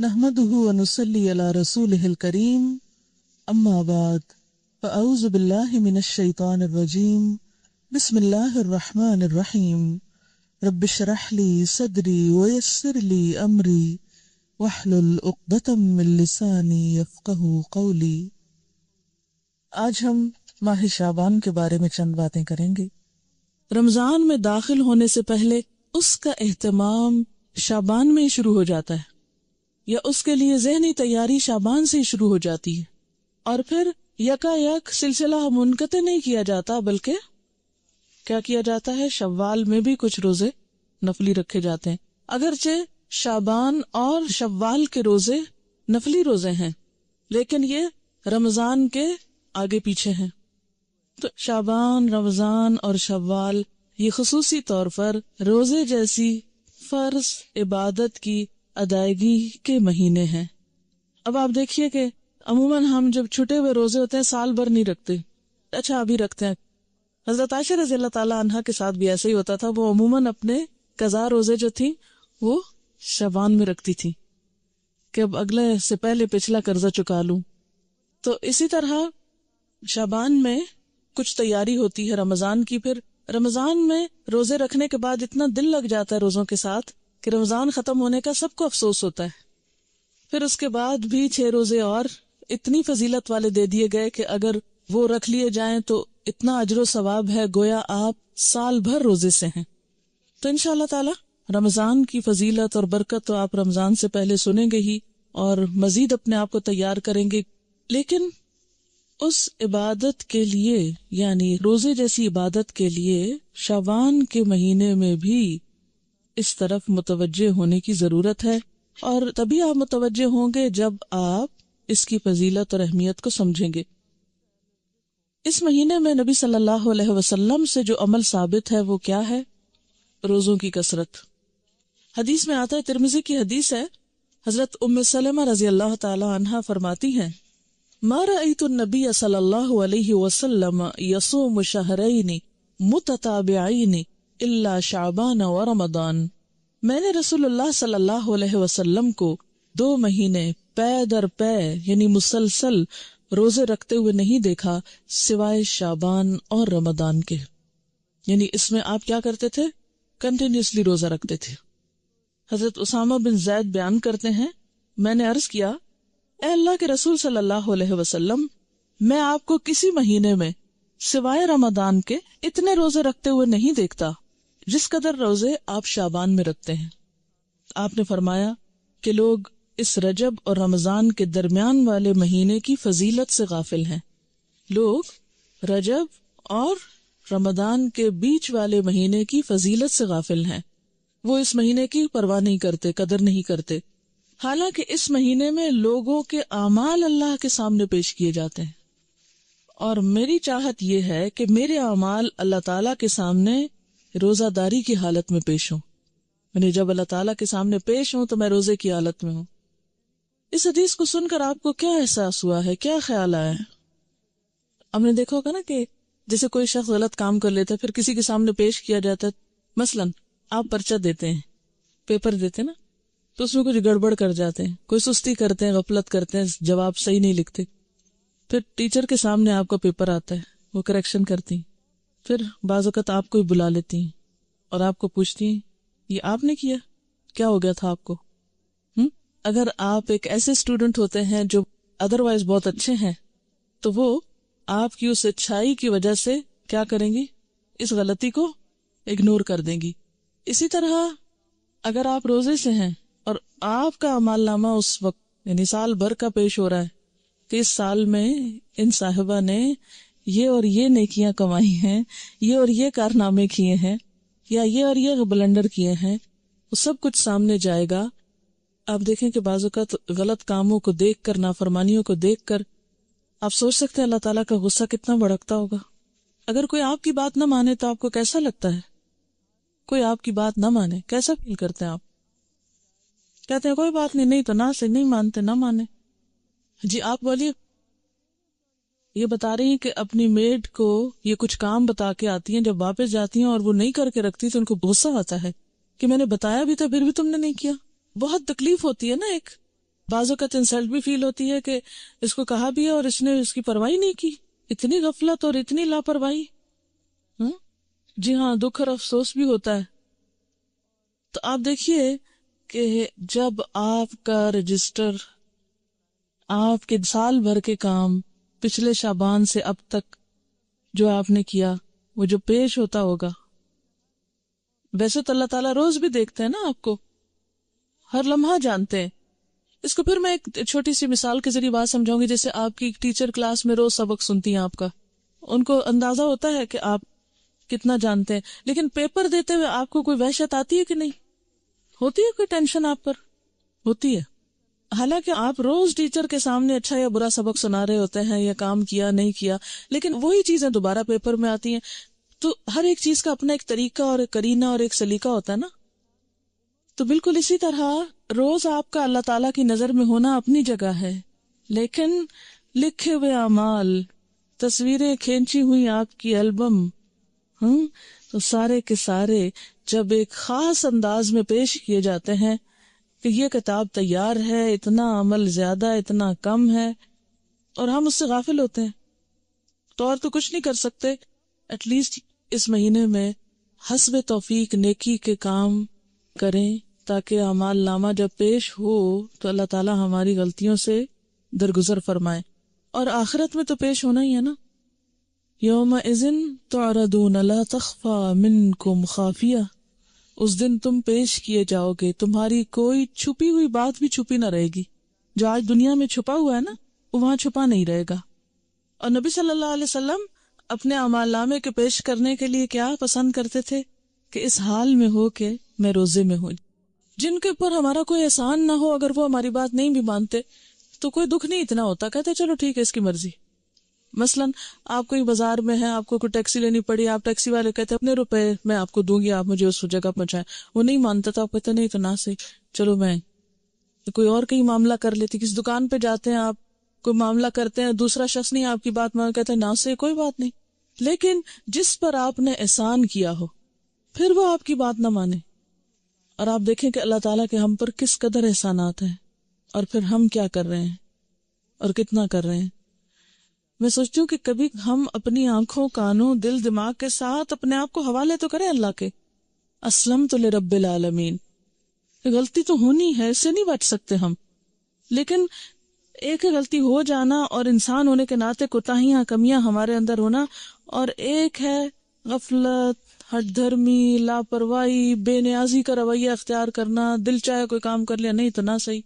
نحمده ونصلي على رسوله الكريم اما بعد فاعوذ بالله من الشيطان الرجيم بسم الله الرحمن الرحيم رب اشرح لي صدري ويسر لي امري واحلل عقدة من لساني يفقهوا قولي۔ آج ہم ماہ شعبان کے بارے میں چند باتیں کریں گے۔ رمضان میں داخل ہونے سے پہلے اس کا اہتمام شعبان میں ہی شروع ہو جاتا ہے، یا اس کے لیے ذہنی تیاری شعبان سے ہی شروع ہو جاتی ہے، اور پھر یکا یک سلسلہ منقطع نہیں کیا جاتا، بلکہ کیا کیا جاتا ہے، شوال میں بھی کچھ روزے نفلی رکھے جاتے ہیں۔ اگرچہ شعبان اور شوال کے روزے نفلی روزے ہیں، لیکن یہ رمضان کے آگے پیچھے ہیں، تو شعبان، رمضان اور شوال یہ خصوصی طور پر روزے جیسی فرض عبادت کی ادائیگی کے مہینے ہیں۔ اب آپ دیکھیے کہ عموماً ہم جب چھٹے ہوئے روزے ہوتے ہیں سال بھر نہیں رکھتے، اچھا ابھی رکھتے ہیں۔ حضرت عائشہ رضی اللہ تعالیٰ عنہا کے ساتھ بھی ایسا ہی ہوتا تھا، وہ عموماً اپنے قضا روزے جو تھیں وہ شعبان میں رکھتی تھی کہ اب اگلے سے پہلے پچھلا قرضہ چکا لوں۔ تو اسی طرح شعبان میں کچھ تیاری ہوتی ہے رمضان کی، پھر رمضان میں روزے رکھنے کے بعد اتنا دل لگ جاتا ہے روزوں کے ساتھ کہ رمضان ختم ہونے کا سب کو افسوس ہوتا ہے۔ پھر اس کے بعد بھی 6 روزے اور اتنی فضیلت والے دے دیے گئے کہ اگر وہ رکھ لیے جائیں تو اتنا اجر و ثواب ہے گویا آپ سال بھر روزے سے ہیں۔ تو انشاءاللہ تعالی رمضان کی فضیلت اور برکت تو آپ رمضان سے پہلے سنیں گے ہی، اور مزید اپنے آپ کو تیار کریں گے، لیکن اس عبادت کے لیے، یعنی روزے جیسی عبادت کے لیے شعبان کے مہینے میں بھی اس طرف متوجہ ہونے کی ضرورت ہے، اور تبھی آپ متوجہ ہوں گے جب آپ اس کی فضیلت اور اہمیت کو سمجھیں گے۔ اس مہینے میں نبی صلی اللہ علیہ وسلم سے جو عمل ثابت ہے وہ کیا ہے؟ روزوں کی کثرت۔ حدیث میں آتا ہے، ترمذی کی حدیث ہے، حضرت ام سلمہ رضی اللہ تعالی عنہا فرماتی ہیں، ما رأیت النبی صلی اللہ علیہ وسلم یصوم شہرین متتابعین الا شعبان و رمضان۔ میں نے رسول اللہ صلی اللہ علیہ وسلم کو 2 مہینے پے در پے یعنی مسلسل روزے رکھتے ہوئے نہیں دیکھا سوائے شعبان اور رمضان کے، یعنی اس میں آپ کیا کرتے تھے؟ کنٹینیوسلی روزہ رکھتے تھے۔ حضرت اسامہ بن زید بیان کرتے ہیں، میں نے عرض کیا، اے اللہ کے رسول صلی اللہ علیہ وسلم، میں آپ کو کسی مہینے میں سوائے رمضان کے اتنے روزے رکھتے ہوئے نہیں دیکھتا جس قدر روزے آپ شعبان میں رکھتے ہیں۔ آپ نے فرمایا کہ لوگ اس رجب اور رمضان کے درمیان والے مہینے کی فضیلت سے غافل ہیں۔ لوگ رجب اور رمضان کے بیچ والے مہینے کی فضیلت سے غافل ہیں، وہ اس مہینے کی پرواہ نہیں کرتے، قدر نہیں کرتے، حالانکہ اس مہینے میں لوگوں کے اعمال اللہ کے سامنے پیش کیے جاتے ہیں، اور میری چاہت یہ ہے کہ میرے اعمال اللہ تعالیٰ کے سامنے روزہ داری کی حالت میں پیش ہوں، یعنی جب اللہ تعالیٰ کے سامنے پیش ہوں تو میں روزے کی حالت میں ہوں۔ اس حدیث کو سن کر آپ کو کیا احساس ہوا ہے، کیا خیال آیا ہے؟ ہم نے دیکھا ہوگا نا کہ جیسے کوئی شخص غلط کام کر لیتا ہے، پھر کسی کے سامنے پیش کیا جاتا ہے، مثلاً آپ پرچہ دیتے ہیں، پیپر دیتے نا، تو اس میں کچھ گڑبڑ کر جاتے ہیں، کوئی سستی کرتے ہیں، غفلت کرتے ہیں، جواب صحیح نہیں لکھتے، پھر ٹیچر کے سامنے آپ کا پیپر آتا ہے، وہ کریکشن کرتی ہیں، پھر بعض اوقات آپ کو ہی بلا لیتی ہیں اور آپ کو پوچھتی ہیں یہ آپ نے کیا، کیا ہو گیا تھا آپ کو؟ اگر آپ ایک ایسے اسٹوڈنٹ ہوتے ہیں جو ادروائز بہت اچھے ہیں تو وہ آپ کی اس اچھائی کی وجہ سے کیا کریں گی؟ اس غلطی کو اگنور کر دیں گی۔ اسی طرح اگر آپ روزے سے ہیں اور آپ کا اعمال نامہ اس وقت یعنی سال بھر کا پیش ہو رہا ہے کہ اس سال میں ان صاحبہ نے یہ اور یہ نیکیاں کمائی ہیں، یہ اور یہ کارنامے کیے ہیں، یا یہ اور یہ بلنڈر کیے ہیں، وہ سب کچھ سامنے جائے گا۔ آپ دیکھیں کہ بعض اوقات غلط کاموں کو دیکھ کر، نافرمانیوں کو دیکھ کر آپ سوچ سکتے ہیں اللہ تعالیٰ کا غصہ کتنا بھڑکتا ہوگا۔ اگر کوئی آپ کی بات نہ مانے تو آپ کو کیسا لگتا ہے؟ کوئی آپ کی بات نہ مانے کیسا فیل کرتے ہیں آپ؟ کہتے ہیں کوئی بات نہیں، نہیں تو نہ سے نہیں مانتے، نہ مانے۔ جی آپ بولیے۔ یہ بتا رہی ہیں کہ اپنی میڈ کو یہ کچھ کام بتا کے آتی ہیں، جب واپس جاتی ہیں اور وہ نہیں کر کے رکھتی تو ان کو غصہ آتا ہے کہ میں نے بتایا بھی تھا پھر بھی تم نے نہیں کیا۔ بہت تکلیف ہوتی ہے نا ایک بعض اوقات انسلٹ بھی فیل ہوتی ہے کہ اس کو کہا بھی ہے اور اس نے اس کی پرواہی نہیں کی. اتنی غفلت اور اتنی لاپرواہی. جی ہاں، دکھ اور افسوس بھی ہوتا ہے. تو آپ دیکھیے کہ جب آپ کا رجسٹر، آپ کے سال بھر کے کام پچھلے شعبان سے اب تک جو آپ نے کیا وہ جو پیش ہوتا ہوگا، ویسے تو اللہ تعالیٰ روز بھی دیکھتے ہیں نا آپ کو، ہر لمحہ جانتے ہیں. اس کو پھر میں ایک چھوٹی سی مثال کے ذریعے بات سمجھاؤں گی. جیسے آپ کی ٹیچر کلاس میں روز سبق سنتی ہیں آپ کا، ان کو اندازہ ہوتا ہے کہ آپ کتنا جانتے ہیں، لیکن پیپر دیتے ہوئے آپ کو کوئی وحشت آتی ہے کہ نہیں ہوتی ہے؟ کوئی ٹینشن آپ پر ہوتی ہے؟ حالانکہ آپ روز ٹیچر کے سامنے اچھا یا برا سبق سنا رہے ہوتے ہیں یا کام کیا نہیں کیا، لیکن وہی چیزیں دوبارہ پیپر میں آتی ہیں. تو ہر ایک چیز کا اپنا ایک طریقہ اور ایک کرینہ اور ایک سلیقہ ہوتا ہے نا. تو بالکل اسی طرح روز آپ کا اللہ تعالیٰ کی نظر میں ہونا اپنی جگہ ہے، لیکن لکھے ہوئے اعمال، تصویریں کھینچی ہوئی آپ کی البم، تو سارے کے سارے جب ایک خاص انداز میں پیش کیے جاتے ہیں کہ یہ کتاب تیار ہے، اتنا عمل زیادہ، اتنا کم ہے، اور ہم اس سے غافل ہوتے ہیں، تو اور تو کچھ نہیں کر سکتے. ایٹ لیسٹ اس مہینے میں حسب توفیق نیکی کے کام کریں تاکہ اعمال نامہ جب پیش ہو تو اللہ تعالی ہماری غلطیوں سے درگزر فرمائے. اور آخرت میں تو پیش ہونا ہی ہے نا. یومئذ تعرضون لا تخفی منکم خافیہ، اس دن تم پیش کیے جاؤ گے، تمہاری کوئی چھپی ہوئی بات بھی چھپی نہ رہے گی. جو آج دنیا میں چھپا ہوا ہے نا، وہ وہاں چھپا نہیں رہے گا. اور نبی صلی اللہ علیہ وسلم اپنے اعمال نامے کے پیش کرنے کے لیے کیا پسند کرتے تھے کہ اس حال میں ہو کہ میں روزے میں ہوں. جن کے اوپر ہمارا کوئی احسان نہ ہو، اگر وہ ہماری بات نہیں بھی مانتے تو کوئی دکھ نہیں اتنا ہوتا، کہتے چلو ٹھیک ہے، اس کی مرضی. مثلا آپ کوئی بازار میں ہیں، آپ کو کوئی ٹیکسی لینی پڑی، آپ ٹیکسی والے کہتے اتنے روپے میں آپ کو دوں گی، آپ مجھے اس جگہ پہنچائیں. وہ نہیں مانتا تو آپ کہتے نہیں تو نہ صحیح، چلو میں کوئی اور کہیں معاملہ کر لیتی. کسی دکان پہ جاتے ہیں، آپ کوئی معاملہ کرتے ہیں، دوسرا شخص نہیں آپ کی بات مان، کہتے ہیں نہ صحیح، کوئی بات نہیں. لیکن جس پر آپ نے احسان کیا ہو پھر وہ آپ کی بات نہ مانے. اور آپ دیکھیں کہ اللہ تعالیٰ کے ہم پر کس قدر احسانات ہیں، اور پھر ہم کیا کر رہے ہیں اور کتنا کر رہے ہیں. میں سوچتی ہوں کہ کبھی ہم اپنی آنکھوں، کانوں، دل، دماغ کے ساتھ اپنے آپ کو حوالے تو کریں اللہ کے. اسلمت لرب العالمین. غلطی تو ہونی ہے، اس سے نہیں بچ سکتے ہم، لیکن ایک ہے غلطی ہو جانا اور انسان ہونے کے ناطے کوتاہیاں، کمیاں ہمارے اندر ہونا، اور ایک ہے غفلت، ہٹ دھرمی، لاپرواہی، بے نیازی کا رویہ اختیار کرنا، دل چاہے کوئی کام کر لیا، نہیں تو نہ صحیح.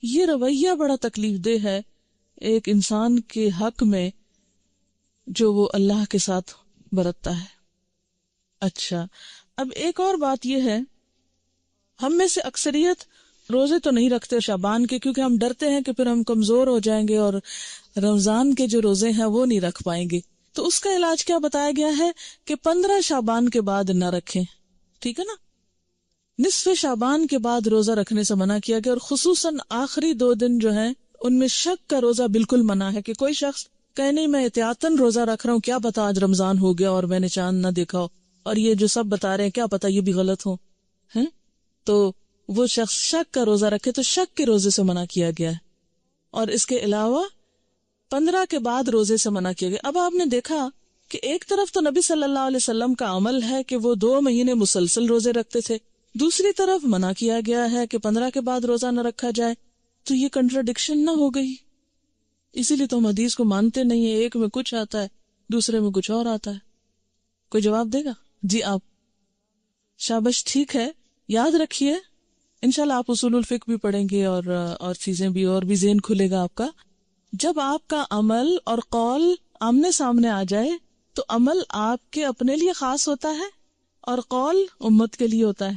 یہ رویہ بڑا تکلیف دہ ہے ایک انسان کے حق میں جو وہ اللہ کے ساتھ برتتا ہے. اچھا، اب ایک اور بات یہ ہے، ہم میں سے اکثریت روزے تو نہیں رکھتے شعبان کے، کیونکہ ہم ڈرتے ہیں کہ پھر ہم کمزور ہو جائیں گے اور رمضان کے جو روزے ہیں وہ نہیں رکھ پائیں گے. تو اس کا علاج کیا بتایا گیا ہے کہ 15 شعبان کے بعد نہ رکھیں. ٹھیک ہے نا، نصف شعبان کے بعد روزہ رکھنے سے منع کیا گیا، اور خصوصاً آخری 2 دن جو ہیں ان میں شک کا روزہ بالکل منع ہے. کہ کوئی شخص کہے نہیں میں احتیاطاً روزہ رکھ رہا ہوں، کیا پتا آج رمضان ہو گیا اور میں نے چاند نہ دیکھا ہو، اور یہ جو سب بتا رہے ہیں کیا پتا یہ بھی غلط ہو، ہیں؟ تو وہ شخص شک کا روزہ رکھے تو شک کے روزے سے منع کیا گیا ہے. اور اس کے علاوہ 15 کے بعد روزے سے منع کیا گیا. اب آپ نے دیکھا کہ ایک طرف تو نبی صلی اللہ علیہ وسلم کا عمل ہے کہ وہ 2 مہینے مسلسل روزے رکھتے تھے، دوسری طرف منع کیا گیا ہے کہ 15 کے بعد روزہ نہ رکھا جائے. تو یہ کنٹراڈکشن نہ ہو گئی؟ اسی لیے تو ہم حدیث کو مانتے نہیں ہیں. ایک میں کچھ آتا ہے، دوسرے میں کچھ اور آتا ہے. کوئی جواب دے گا؟ جی آپ. شابش، ٹھیک ہے، یاد رکھیے انشاءاللہ آپ اصول الفقہ بھی پڑھیں گے اور چیزیں بھی، اور بھی ذہن کھلے گا آپ کا. جب آپ کا عمل اور قول آمنے سامنے آ جائے تو عمل آپ کے اپنے لیے خاص ہوتا ہے اور قول امت کے لیے ہوتا ہے.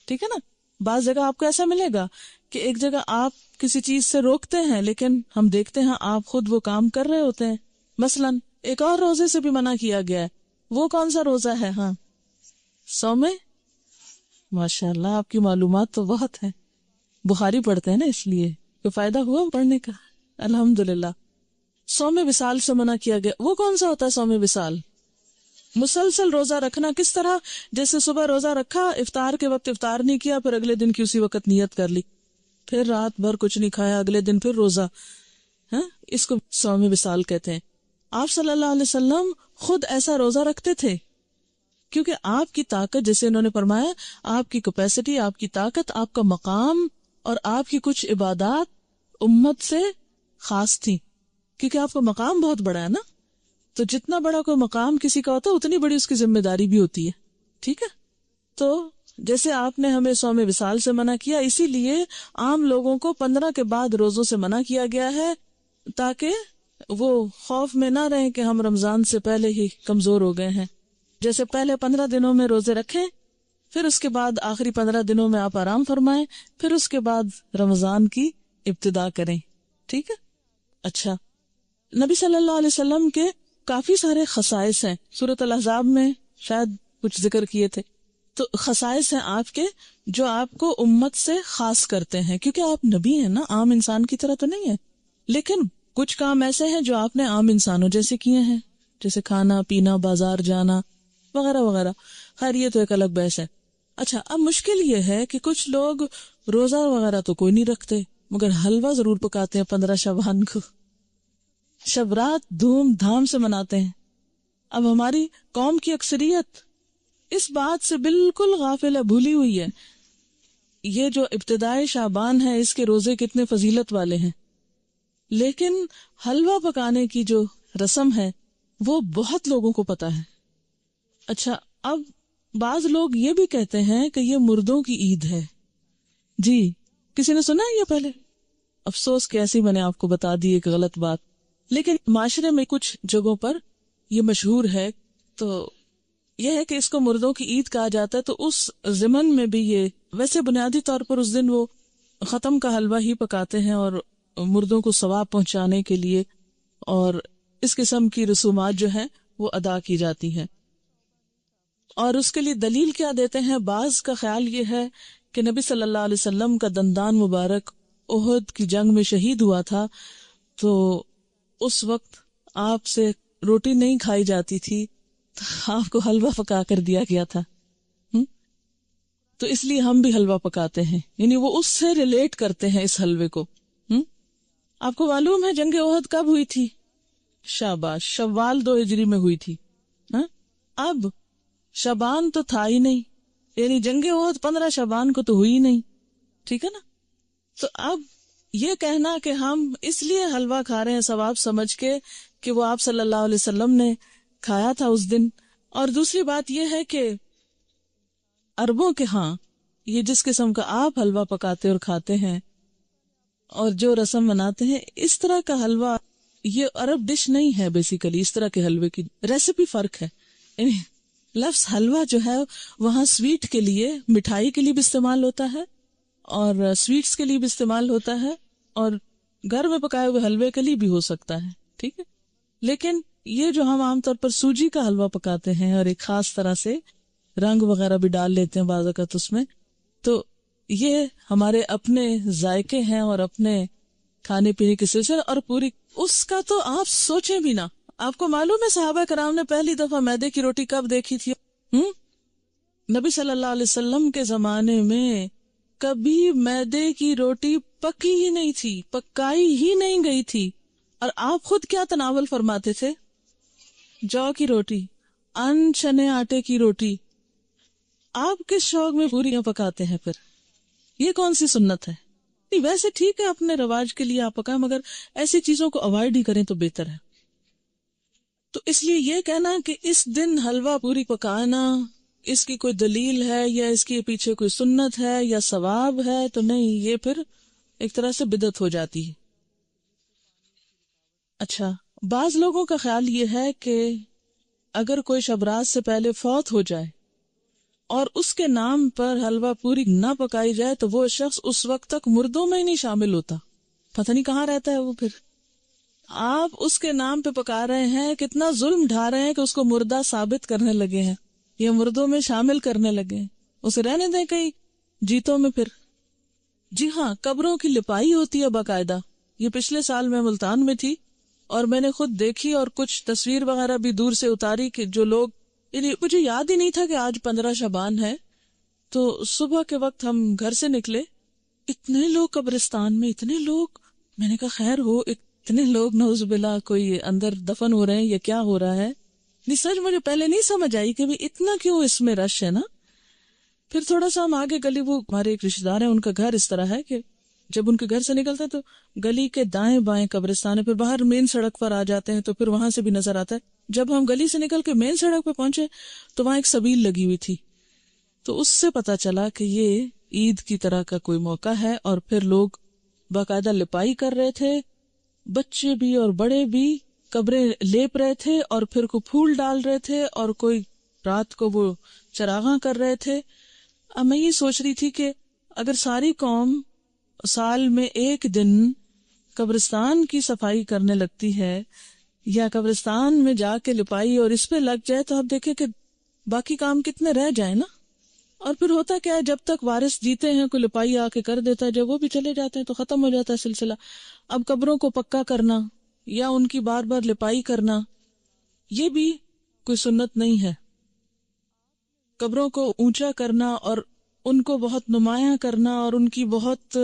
ٹھیک ہے نا. بعض جگہ آپ کو ایسا ملے گا کہ ایک جگہ آپ کسی چیز سے روکتے ہیں لیکن ہم دیکھتے ہیں آپ خود وہ کام کر رہے ہوتے ہیں. مثلا ایک اور روزے سے بھی منع کیا گیا ہے. وہ کون سا روزہ ہے؟ ہاں، سوم. ماشاء اللہ آپ کی معلومات تو بہت ہیں. بخاری پڑھتے ہیں نا، اس لیے کوئی فائدہ ہوا پڑھنے کا؟ الحمدللہ. سوم وصال سے منع کیا گیا. وہ کون سا ہوتا ہے سوم وصال؟ مسلسل روزہ رکھنا. کس طرح؟ جیسے صبح روزہ رکھا، افطار کے وقت افطار نہیں کیا، پھر اگلے دن کی اسی وقت نیت کر لی، پھر رات بھر کچھ نہیں کھایا، اگلے دن پھر روزہ، اس کو صوم وصال کہتے ہیں۔ آپ صلی اللہ علیہ وسلم خود ایسا روزہ رکھتے تھے کیونکہ آپ کی طاقت، جیسے انہوں نے فرمایا، آپ کی کیپیسٹی، آپ کی طاقت، آپ کا مقام اور آپ کی کچھ عبادات امت سے خاص تھی، کیونکہ آپ کا مقام بہت بڑا ہے نا، تو جتنا بڑا کوئی مقام کسی کا ہوتا ہے اتنی بڑی اس کی ذمہ داری بھی ہوتی ہے، ٹھیک ہے۔ تو جیسے آپ نے ہمیں صوم وصال سے منع کیا، اسی لیے عام لوگوں کو 15 کے بعد روزوں سے منع کیا گیا ہے، تاکہ وہ خوف میں نہ رہیں کہ ہم رمضان سے پہلے ہی کمزور ہو گئے ہیں۔ جیسے پہلے 15 دنوں میں روزے رکھیں، پھر اس کے بعد آخری 15 دنوں میں آپ آرام فرمائیں، پھر اس کے بعد رمضان کی ابتدا کریں، ٹھیک ہے۔ اچھا، نبی صلی اللہ علیہ وسلم کے کافی سارے خصائص ہیں، سورۃ الاحزاب میں شاید کچھ ذکر کیے تھے، تو خصائص ہیں آپ کے جو آپ کو امت سے خاص کرتے ہیں، کیونکہ آپ نبی ہیں نا، عام انسان کی طرح تو نہیں ہے، لیکن کچھ کام ایسے ہیں جو آپ نے عام انسانوں جیسے کیے ہیں، جیسے کھانا پینا، بازار جانا وغیرہ وغیرہ۔ خیر یہ تو ایک الگ بحث ہے۔ اچھا، اب مشکل یہ ہے کہ کچھ لوگ روزہ وغیرہ تو کوئی نہیں رکھتے، مگر حلوہ ضرور پکاتے ہیں 15 شعبان کو، شب رات دھوم دھام سے مناتے ہیں۔ اب ہماری قوم کی اکثریت اس بات سے بالکل غافل ہے، بھولی ہوئی ہے، یہ جو ابتدائی شعبان ہے اس کے روزے کتنے فضیلت والے ہیں، لیکن حلوہ پکانے کی جو رسم ہے وہ بہت لوگوں کو پتا ہے۔ اچھا، اب بعض لوگ یہ بھی کہتے ہیں کہ یہ مردوں کی عید ہے۔ جی، کسی نے سنا ہے یہ پہلے؟ افسوس کہ ایسی میں نے آپ کو بتا دی ایک غلط بات، لیکن معاشرے میں کچھ جگہوں پر یہ مشہور ہے، تو یہ ہے کہ اس کو مردوں کی عید کہا جاتا ہے۔ تو اس ضمن میں بھی یہ، ویسے بنیادی طور پر اس دن وہ ختم کا حلوہ ہی پکاتے ہیں اور مردوں کو ثواب پہنچانے کے لیے، اور اس قسم کی رسومات جو ہیں وہ ادا کی جاتی ہیں۔ اور اس کے لیے دلیل کیا دیتے ہیں؟ بعض کا خیال یہ ہے کہ نبی صلی اللہ علیہ وسلم کا دندان مبارک احد کی جنگ میں شہید ہوا تھا، تو اس وقت آپ سے روٹی نہیں کھائی جاتی تھی، تو آپ کو حلوہ پکا کر دیا گیا تھا، تو اس لیے ہم بھی حلوہ پکاتے ہیں، یعنی وہ اس سے ریلیٹ کرتے ہیں اس حلوے کو۔ آپ کو معلوم ہے جنگ احد کب ہوئی تھی؟ شاباش، شوال 2 ہجری میں ہوئی تھی۔ اب شعبان تو تھا ہی نہیں، یعنی جنگ احد 15 شعبان کو تو ہوئی نہیں، ٹھیک ہے نا۔ تو اب یہ کہنا کہ ہم اس لیے حلوہ کھا رہے ہیں ثواب سمجھ کے کہ وہ آپ صلی اللہ علیہ وسلم نے کھایا تھا اس دن، اور دوسری بات یہ ہے کہ عربوں کے ہاں یہ جس قسم کا آپ حلوہ پکاتے اور کھاتے ہیں اور جو رسم مناتے ہیں، اس طرح کا حلوہ یہ عرب ڈش نہیں ہے۔ بیسیکلی اس طرح کے حلوے کی ریسیپی فرق ہے، یعنی لفظ حلوہ جو ہے وہاں سویٹ کے لیے، مٹھائی کے لیے بھی استعمال ہوتا ہے اور سویٹس کے لیے بھی استعمال ہوتا ہے، اور گھر میں پکائے ہوئے حلوے کے لیے بھی ہو سکتا ہے، ٹھیک ہے۔ لیکن یہ جو ہم عام طور پر سوجی کا حلوہ پکاتے ہیں اور ایک خاص طرح سے رنگ وغیرہ بھی ڈال لیتے ہیں بعض اوقات اس میں، تو یہ ہمارے اپنے ذائقے ہیں اور اپنے کھانے پینے کے سلسلے، اور پوری اس کا تو آپ سوچیں بھی نہ۔ آپ کو معلوم ہے صحابہ کرام نے پہلی دفعہ میدے کی روٹی کب دیکھی تھی؟ نبی صلی اللہ علیہ وسلم کے زمانے میں کبھی میدے کی روٹی پکی ہی نہیں تھی، پکائی ہی نہیں گئی تھی، اور آپ خود کیا تناول فرماتے تھے؟ جو کی روٹی، ان چنے آٹے کی روٹی۔ آپ کس شوق میں پوریاں پکاتے ہیں پھر؟ یہ کون سی سنت ہے؟ نہیں، ویسے ٹھیک ہے اپنے رواج کے لیے آپ پکائیں، مگر ایسی چیزوں کو اوائڈ ہی کریں تو بہتر ہے۔ تو اس لیے یہ کہنا کہ اس دن حلوہ پوری پکانا اس کی کوئی دلیل ہے یا اس کے پیچھے کوئی سنت ہے یا ثواب ہے، تو نہیں، یہ پھر ایک طرح سے بدعت ہو جاتی ہے۔ اچھا، بعض لوگوں کا خیال یہ ہے کہ اگر کوئی شب رات سے پہلے فوت ہو جائے اور اس کے نام پر حلوہ پوری نہ پکائی جائے تو وہ شخص اس وقت تک مردوں میں ہی نہیں شامل ہوتا، پتہ نہیں کہاں رہتا ہے وہ پھر۔ آپ اس کے نام پہ پکا رہے ہیں، کتنا ظلم ڈھا رہے ہیں کہ اس کو مردہ ثابت کرنے لگے ہیں، یہ مردوں میں شامل کرنے لگے ہیں، اسے رہنے دیں کہیں جیتوں میں پھر۔ جی ہاں، قبروں کی لپائی ہوتی ہے باقاعدہ۔ یہ پچھلے سال میں ملتان میں تھی اور میں نے خود دیکھی اور کچھ تصویر وغیرہ بھی دور سے اتاری کہ جو لوگ، یعنی مجھے یاد ہی نہیں تھا کہ آج 15 شعبان ہے، تو صبح کے وقت ہم گھر سے نکلے، اتنے لوگ قبرستان میں، اتنے لوگ. میں نے کہا خیر ہو، اتنے لوگ نعوذ باللہ کوئی اندر دفن ہو رہے ہیں یا کیا ہو رہا ہے. نہیں سچ مجھے پہلے نہیں سمجھ آئی کہ اتنا کیوں اس میں رش ہے نا. پھر تھوڑا سا ہم آگے گلی، وہ ہمارے ایک رشتے دار ہیں، ان کا گھر اس طرح ہے کہ جب ان کے گھر سے نکلتے ہیں تو گلی کے دائیں بائیں قبرستان ہے، پھر باہر مین سڑک پر آ جاتے ہیں تو پھر وہاں سے بھی نظر آتا ہے. جب ہم گلی سے نکل کے مین سڑک پہ پہنچے تو وہاں ایک سبیل لگی ہوئی تھی، تو اس سے پتا چلا کہ یہ عید کی طرح کا کوئی موقع ہے. اور پھر لوگ باقاعدہ لپائی کر رہے تھے، بچے بھی اور بڑے بھی قبریں لیپ رہے تھے، اور پھر کو پھول ڈال رہے تھے، اور کوئی رات کو وہ چراغاں کر رہے تھے. اب میں یہ سوچ رہی تھی کہ اگر ساری قوم سال میں ایک دن قبرستان کی صفائی کرنے لگتی ہے یا قبرستان میں جا کے لپائی اور اس پہ لگ جائے، تو آپ دیکھیں کہ باقی کام کتنے رہ جائیں نا. اور پھر ہوتا کیا ہے، جب تک وارث جیتے ہیں کوئی لپائی آ کے کر دیتا ہے، جب وہ بھی چلے جاتے ہیں تو ختم ہو جاتا ہے سلسلہ. اب قبروں کو پکا کرنا یا ان کی بار بار لپائی کرنا، یہ بھی کوئی سنت نہیں ہے. قبروں کو اونچا کرنا اور ان کو بہت نمایاں کرنا اور ان کی بہت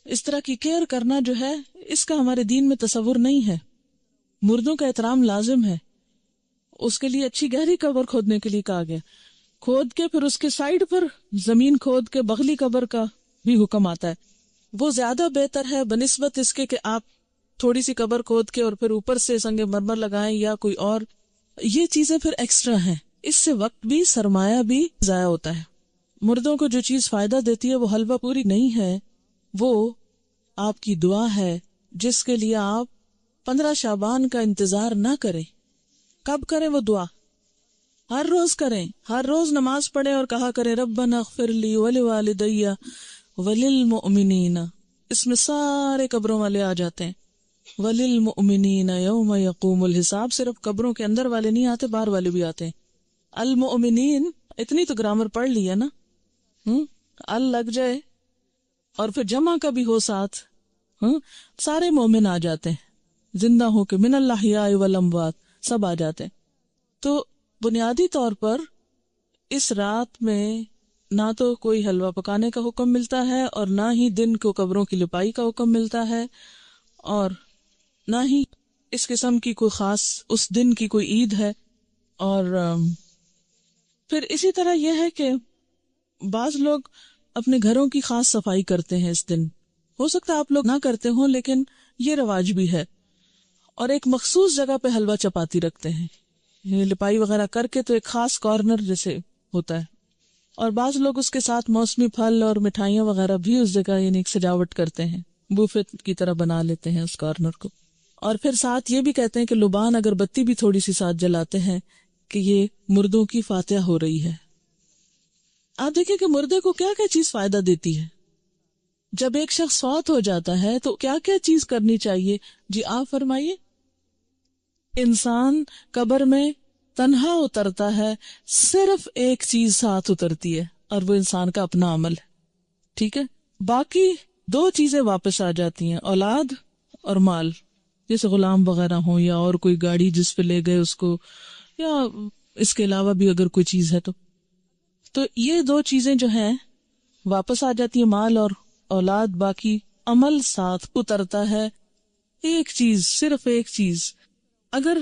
اس طرح کی کیئر کرنا جو ہے، اس کا ہمارے دین میں تصور نہیں ہے. مردوں کا احترام لازم ہے، اس کے لیے اچھی گہری قبر کھودنے کے لیے کہا گیا، کھود کے پھر اس کے سائڈ پر زمین کھود کے بغلی قبر کا بھی حکم آتا ہے. وہ زیادہ بہتر ہے بنسبت اس کے کہ آپ تھوڑی سی قبر کھود کے اور پھر اوپر سے سنگ مرمر لگائیں یا کوئی اور. یہ چیزیں پھر ایکسٹرا ہیں، اس سے وقت بھی سرمایہ بھی ضائع ہوتا ہے. مردوں کو جو چیز فائدہ دیتی ہے وہ حلوہ پوری نہیں ہے، وہ آپ کی دعا ہے، جس کے لیے آپ 15 شعبان کا انتظار نہ کریں. کب کریں وہ دعا؟ ہر روز کریں، ہر روز نماز پڑھیں اور کہا کریں ربنا اغفر لی ولوالدی وللمؤمنین. اس میں سارے قبروں والے آ جاتے ہیں. وللمؤمنین یوم یقوم الحساب. صرف قبروں کے اندر والے نہیں آتے، باہر والے بھی آتے ہیں. المؤمنین، اتنی تو گرامر پڑھ لی ہے نا. ال لگ جائے اور پھر جمع کا بھی ہو ساتھ، سارے مومن آ جاتے ہیں، زندہ ہو کے، من الاحیاء والاموات سب آ جاتے ہیں. تو بنیادی طور پر اس رات میں نہ تو کوئی حلوہ پکانے کا حکم ملتا ہے اور نہ ہی دن کو قبروں کی لپائی کا حکم ملتا ہے، اور نہ ہی اس قسم کی کوئی خاص اس دن کی کوئی عید ہے. اور پھر اسی طرح یہ ہے کہ بعض لوگ اپنے گھروں کی خاص صفائی کرتے ہیں اس دن. ہو سکتا ہے آپ لوگ نہ کرتے ہوں، لیکن یہ رواج بھی ہے. اور ایک مخصوص جگہ پہ حلوہ چپاتی رکھتے ہیں، یہ لپائی وغیرہ کر کے، تو ایک خاص کارنر جیسے ہوتا ہے. اور بعض لوگ اس کے ساتھ موسمی پھل اور مٹھائیاں وغیرہ بھی اس جگہ یعنی ایک سجاوٹ کرتے ہیں، بوفے کی طرح بنا لیتے ہیں اس کارنر کو. اور پھر ساتھ یہ بھی کہتے ہیں کہ لبان اگر بتی بھی تھوڑی سی ساتھ جلاتے ہیں کہ یہ مردوں کی فاتحہ ہو رہی ہے. آپ دیکھیں کہ مردے کو کیا کیا چیز فائدہ دیتی ہے. جب ایک شخص فوت ہو جاتا ہے تو کیا کیا چیز کرنی چاہیے؟ جی آپ فرمائیے. انسان قبر میں تنہا اترتا ہے، صرف ایک چیز ساتھ اترتی ہے اور وہ انسان کا اپنا عمل ہے. ٹھیک ہے، باقی 2 چیزیں واپس آ جاتی ہیں، اولاد اور مال، جیسے غلام وغیرہ ہوں یا اور کوئی گاڑی جس پہ لے گئے اس کو، یا اس کے علاوہ بھی اگر کوئی چیز ہے تو یہ 2 چیزیں جو ہیں واپس آ جاتی ہیں، مال اور اولاد. باقی عمل ساتھ اترتا ہے. ایک چیز، صرف ایک چیز، اگر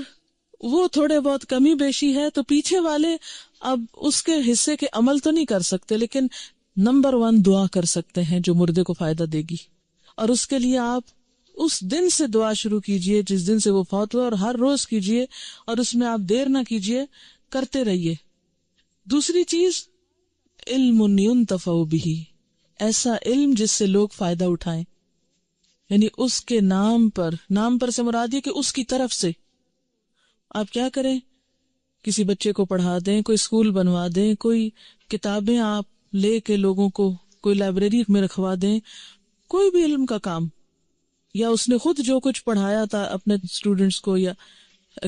وہ تھوڑے بہت کمی بیشی ہے تو پیچھے والے اب اس کے حصے کے عمل تو نہیں کر سکتے، لیکن نمبر 1 دعا کر سکتے ہیں جو مردے کو فائدہ دے گی. اور اس کے لیے آپ اس دن سے دعا شروع کیجئے جس دن سے وہ فوت ہوا، اور ہر روز کیجئے، اور اس میں آپ دیر نہ کیجئے، کرتے رہیے. دوسری چیز، علم ينتفع به، ایسا علم جس سے لوگ فائدہ اٹھائیں، یعنی اس کے نام پر سے مراد یہ کہ اس کی طرف سے. آپ کیا کریں، کسی بچے کو پڑھا دیں، کوئی اسکول بنوا دیں، کوئی کتابیں آپ لے کے لوگوں کو کوئی لائبریری میں رکھوا دیں، کوئی بھی علم کا کام، یا اس نے خود جو کچھ پڑھایا تھا اپنے اسٹوڈنٹس کو، یا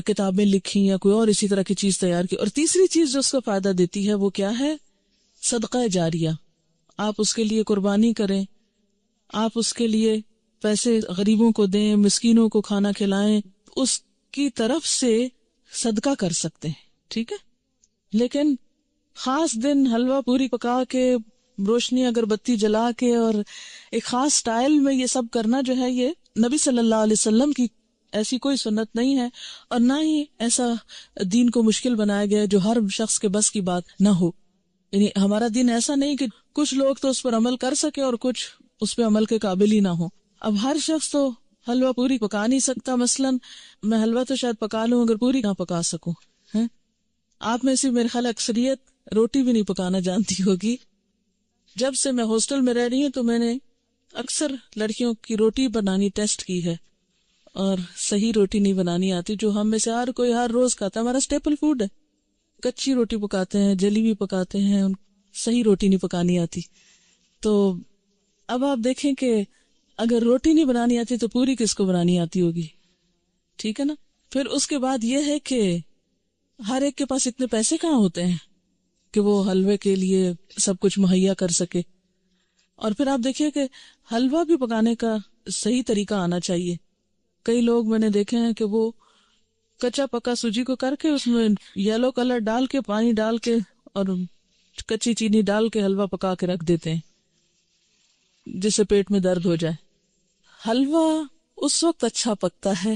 کتابیں لکھی، یا کوئی اور اسی طرح کی چیز تیار کی. اور تیسری چیز جو اس کو فائدہ دیتی ہے وہ کیا ہے؟ صدقہ جاریہ. آپ اس کے لیے قربانی کریں، آپ اس کے لیے پیسے غریبوں کو دیں، مسکینوں کو کھانا کھلائیں، اس کی طرف سے صدقہ کر سکتے ہیں. ٹھیک ہے، لیکن خاص دن حلوہ پوری پکا کے روشنی اگربتی جلا کے اور ایک خاص سٹائل میں یہ سب کرنا جو ہے یہ نبی صلی اللہ علیہ وسلم کی ایسی کوئی سنت نہیں ہے، اور نہ ہی ایسا دین کو مشکل بنایا گیا ہے جو ہر شخص کے بس کی بات نہ ہو. یعنی ہمارا دین ایسا نہیں کہ کچھ لوگ تو اس پر عمل کر سکے اور کچھ اس پہ عمل کے قابل ہی نہ ہو. اب ہر شخص تو حلوہ پوری پکا نہیں سکتا. مثلا میں حلوہ تو شاید پکا لوں اگر پوری نہ پکا سکوں. آپ میں سے میرے خیال اکثریت روٹی بھی نہیں پکانا جانتی ہوگی. جب سے میں ہاسٹل میں رہ رہی ہوں تو میں نے اکثر لڑکیوں کی روٹی بنانی ٹیسٹ کی ہے اور صحیح روٹی نہیں بنانی آتی، جو ہم میں سے ہر کوئی ہر روز کھاتا ہے. ہمارا اسٹیپل فوڈ ہے. کچی روٹی پکاتے ہیں، جلی بھی پکاتے ہیں، صحیح روٹی نہیں پکانی آتی. تو اب آپ دیکھیں کہ اگر روٹی نہیں بنانی آتی تو پوری کس کو بنانی آتی ہوگی؟ ٹھیک ہے نا. پھر اس کے بعد یہ ہے کہ ہر ایک کے پاس اتنے پیسے کہاں ہوتے ہیں کہ وہ حلوے کے لیے سب کچھ مہیا کر سکے. اور پھر آپ دیکھیے کہ حلوہ بھی پکانے کا صحیح طریقہ آنا چاہیے. کئی لوگ میں نے دیکھے ہیں کہ وہ کچا پکا سوجی کو کر کے اس میں یلو کلر ڈال کے پانی ڈال کے اور کچی چینی ڈال کے حلوہ پکا کے رکھ دیتے ہیں جس سے پیٹ میں درد ہو جائے. حلوہ اس وقت اچھا پکتا ہے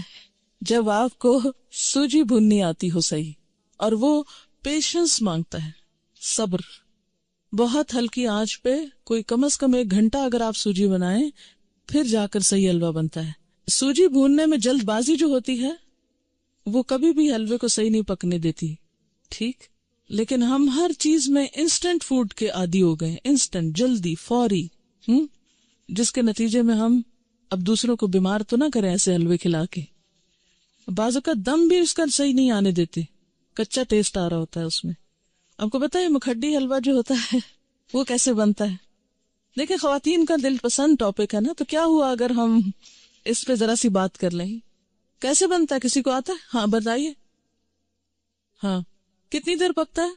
جب آپ کو سوجی بھوننی آتی ہو صحیح، اور وہ پیشنس مانگتا ہے، صبر. بہت ہلکی آنچ پہ کوئی کم از کم 1 گھنٹہ اگر آپ سوجی بنائیں پھر جا کر صحیح حلوہ بنتا ہے. سوجی بھوننے میں جلد بازی جو ہوتی ہے وہ کبھی بھی حلوے کو صحیح نہیں پکنے دیتی. ٹھیک، لیکن ہم ہر چیز میں انسٹنٹ فوڈ کے عادی ہو گئے، انسٹنٹ، جلدی، فوری، جس کے نتیجے میں ہم اب دوسروں کو بیمار تو نہ کریں ایسے حلوے کھلا کے. بعض اوقات دم بھی اس کا صحیح نہیں آنے دیتے، کچا ٹیسٹ آ رہا ہوتا ہے اس میں. آپ کو پتا ہے مکھڈی حلوہ جو ہوتا ہے وہ کیسے بنتا ہے؟ دیکھیں خواتین کا دل پسند ٹاپک ہے نا، تو کیا ہوا اگر ہم اس پہ ذرا سی بات کر لیں. کیسے بنتا ہے؟ کسی کو آتا ہے؟ ہاں بتائیے. ہاں، کتنی دیر پکتا ہے؟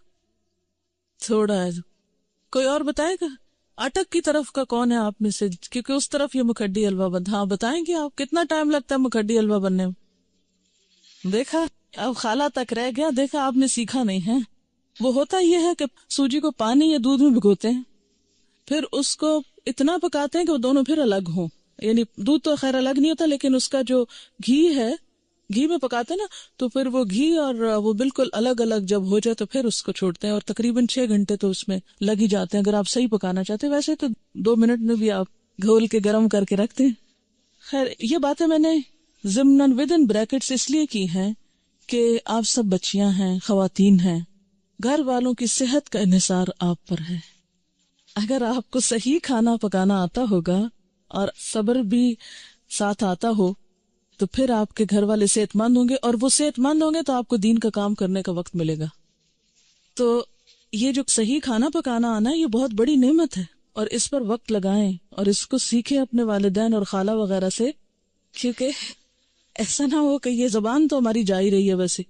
تھوڑا ہے. کوئی اور بتائے گا؟ اٹک کی طرف کا کون ہے آپ میں سے؟ کیونکہ اس طرف یہ مکھڈی حلوہ بنتا. ہاں بتائیں گے آپ کتنا ٹائم لگتا ہے مکھڈی حلوہ بننے میں؟ دیکھا، اب خالہ تک رہ گیا. دیکھا آپ نے سیکھا نہیں ہے. وہ ہوتا یہ ہے کہ سوجی کو پانی یا دودھ میں بھگوتے ہیں، پھر اس کو اتنا پکاتے ہیں کہ وہ دونوں پھر الگ ہوں. یعنی دودھ تو خیر الگ نہیں ہوتا، لیکن اس کا جو گھی ہے، گھی میں پکاتے ہیں نا، تو پھر وہ گھی اور وہ بالکل الگ الگ جب ہو جائے تو پھر اس کو چھوڑتے ہیں. اور تقریباً 6 گھنٹے تو اس میں لگ ہی جاتے ہیں اگر آپ صحیح پکانا چاہتے ہیں. ویسے تو 2 منٹ میں بھی آپ گھول کے گرم کر کے رکھتے ہیں. خیر یہ باتیں میں نے ضمناً ودن بریکٹس اس لیے کی ہیں کہ آپ سب بچیاں ہیں، خواتین ہیں، گھر والوں کی صحت کا انحصار آپ پر ہے. اگر آپ کو صحیح کھانا پکانا آتا ہوگا اور صبر بھی ساتھ آتا ہو تو پھر آپ کے گھر والے صحت مند ہوں گے، اور وہ صحت مند ہوں گے تو آپ کو دین کا کام کرنے کا وقت ملے گا. تو یہ جو صحیح کھانا پکانا آنا یہ بہت بڑی نعمت ہے، اور اس پر وقت لگائیں اور اس کو سیکھیں اپنے والدین اور خالہ وغیرہ سے. کیونکہ ایسا نہ ہو کہ یہ زبان تو ہماری جا ہی رہی ہے، ویسے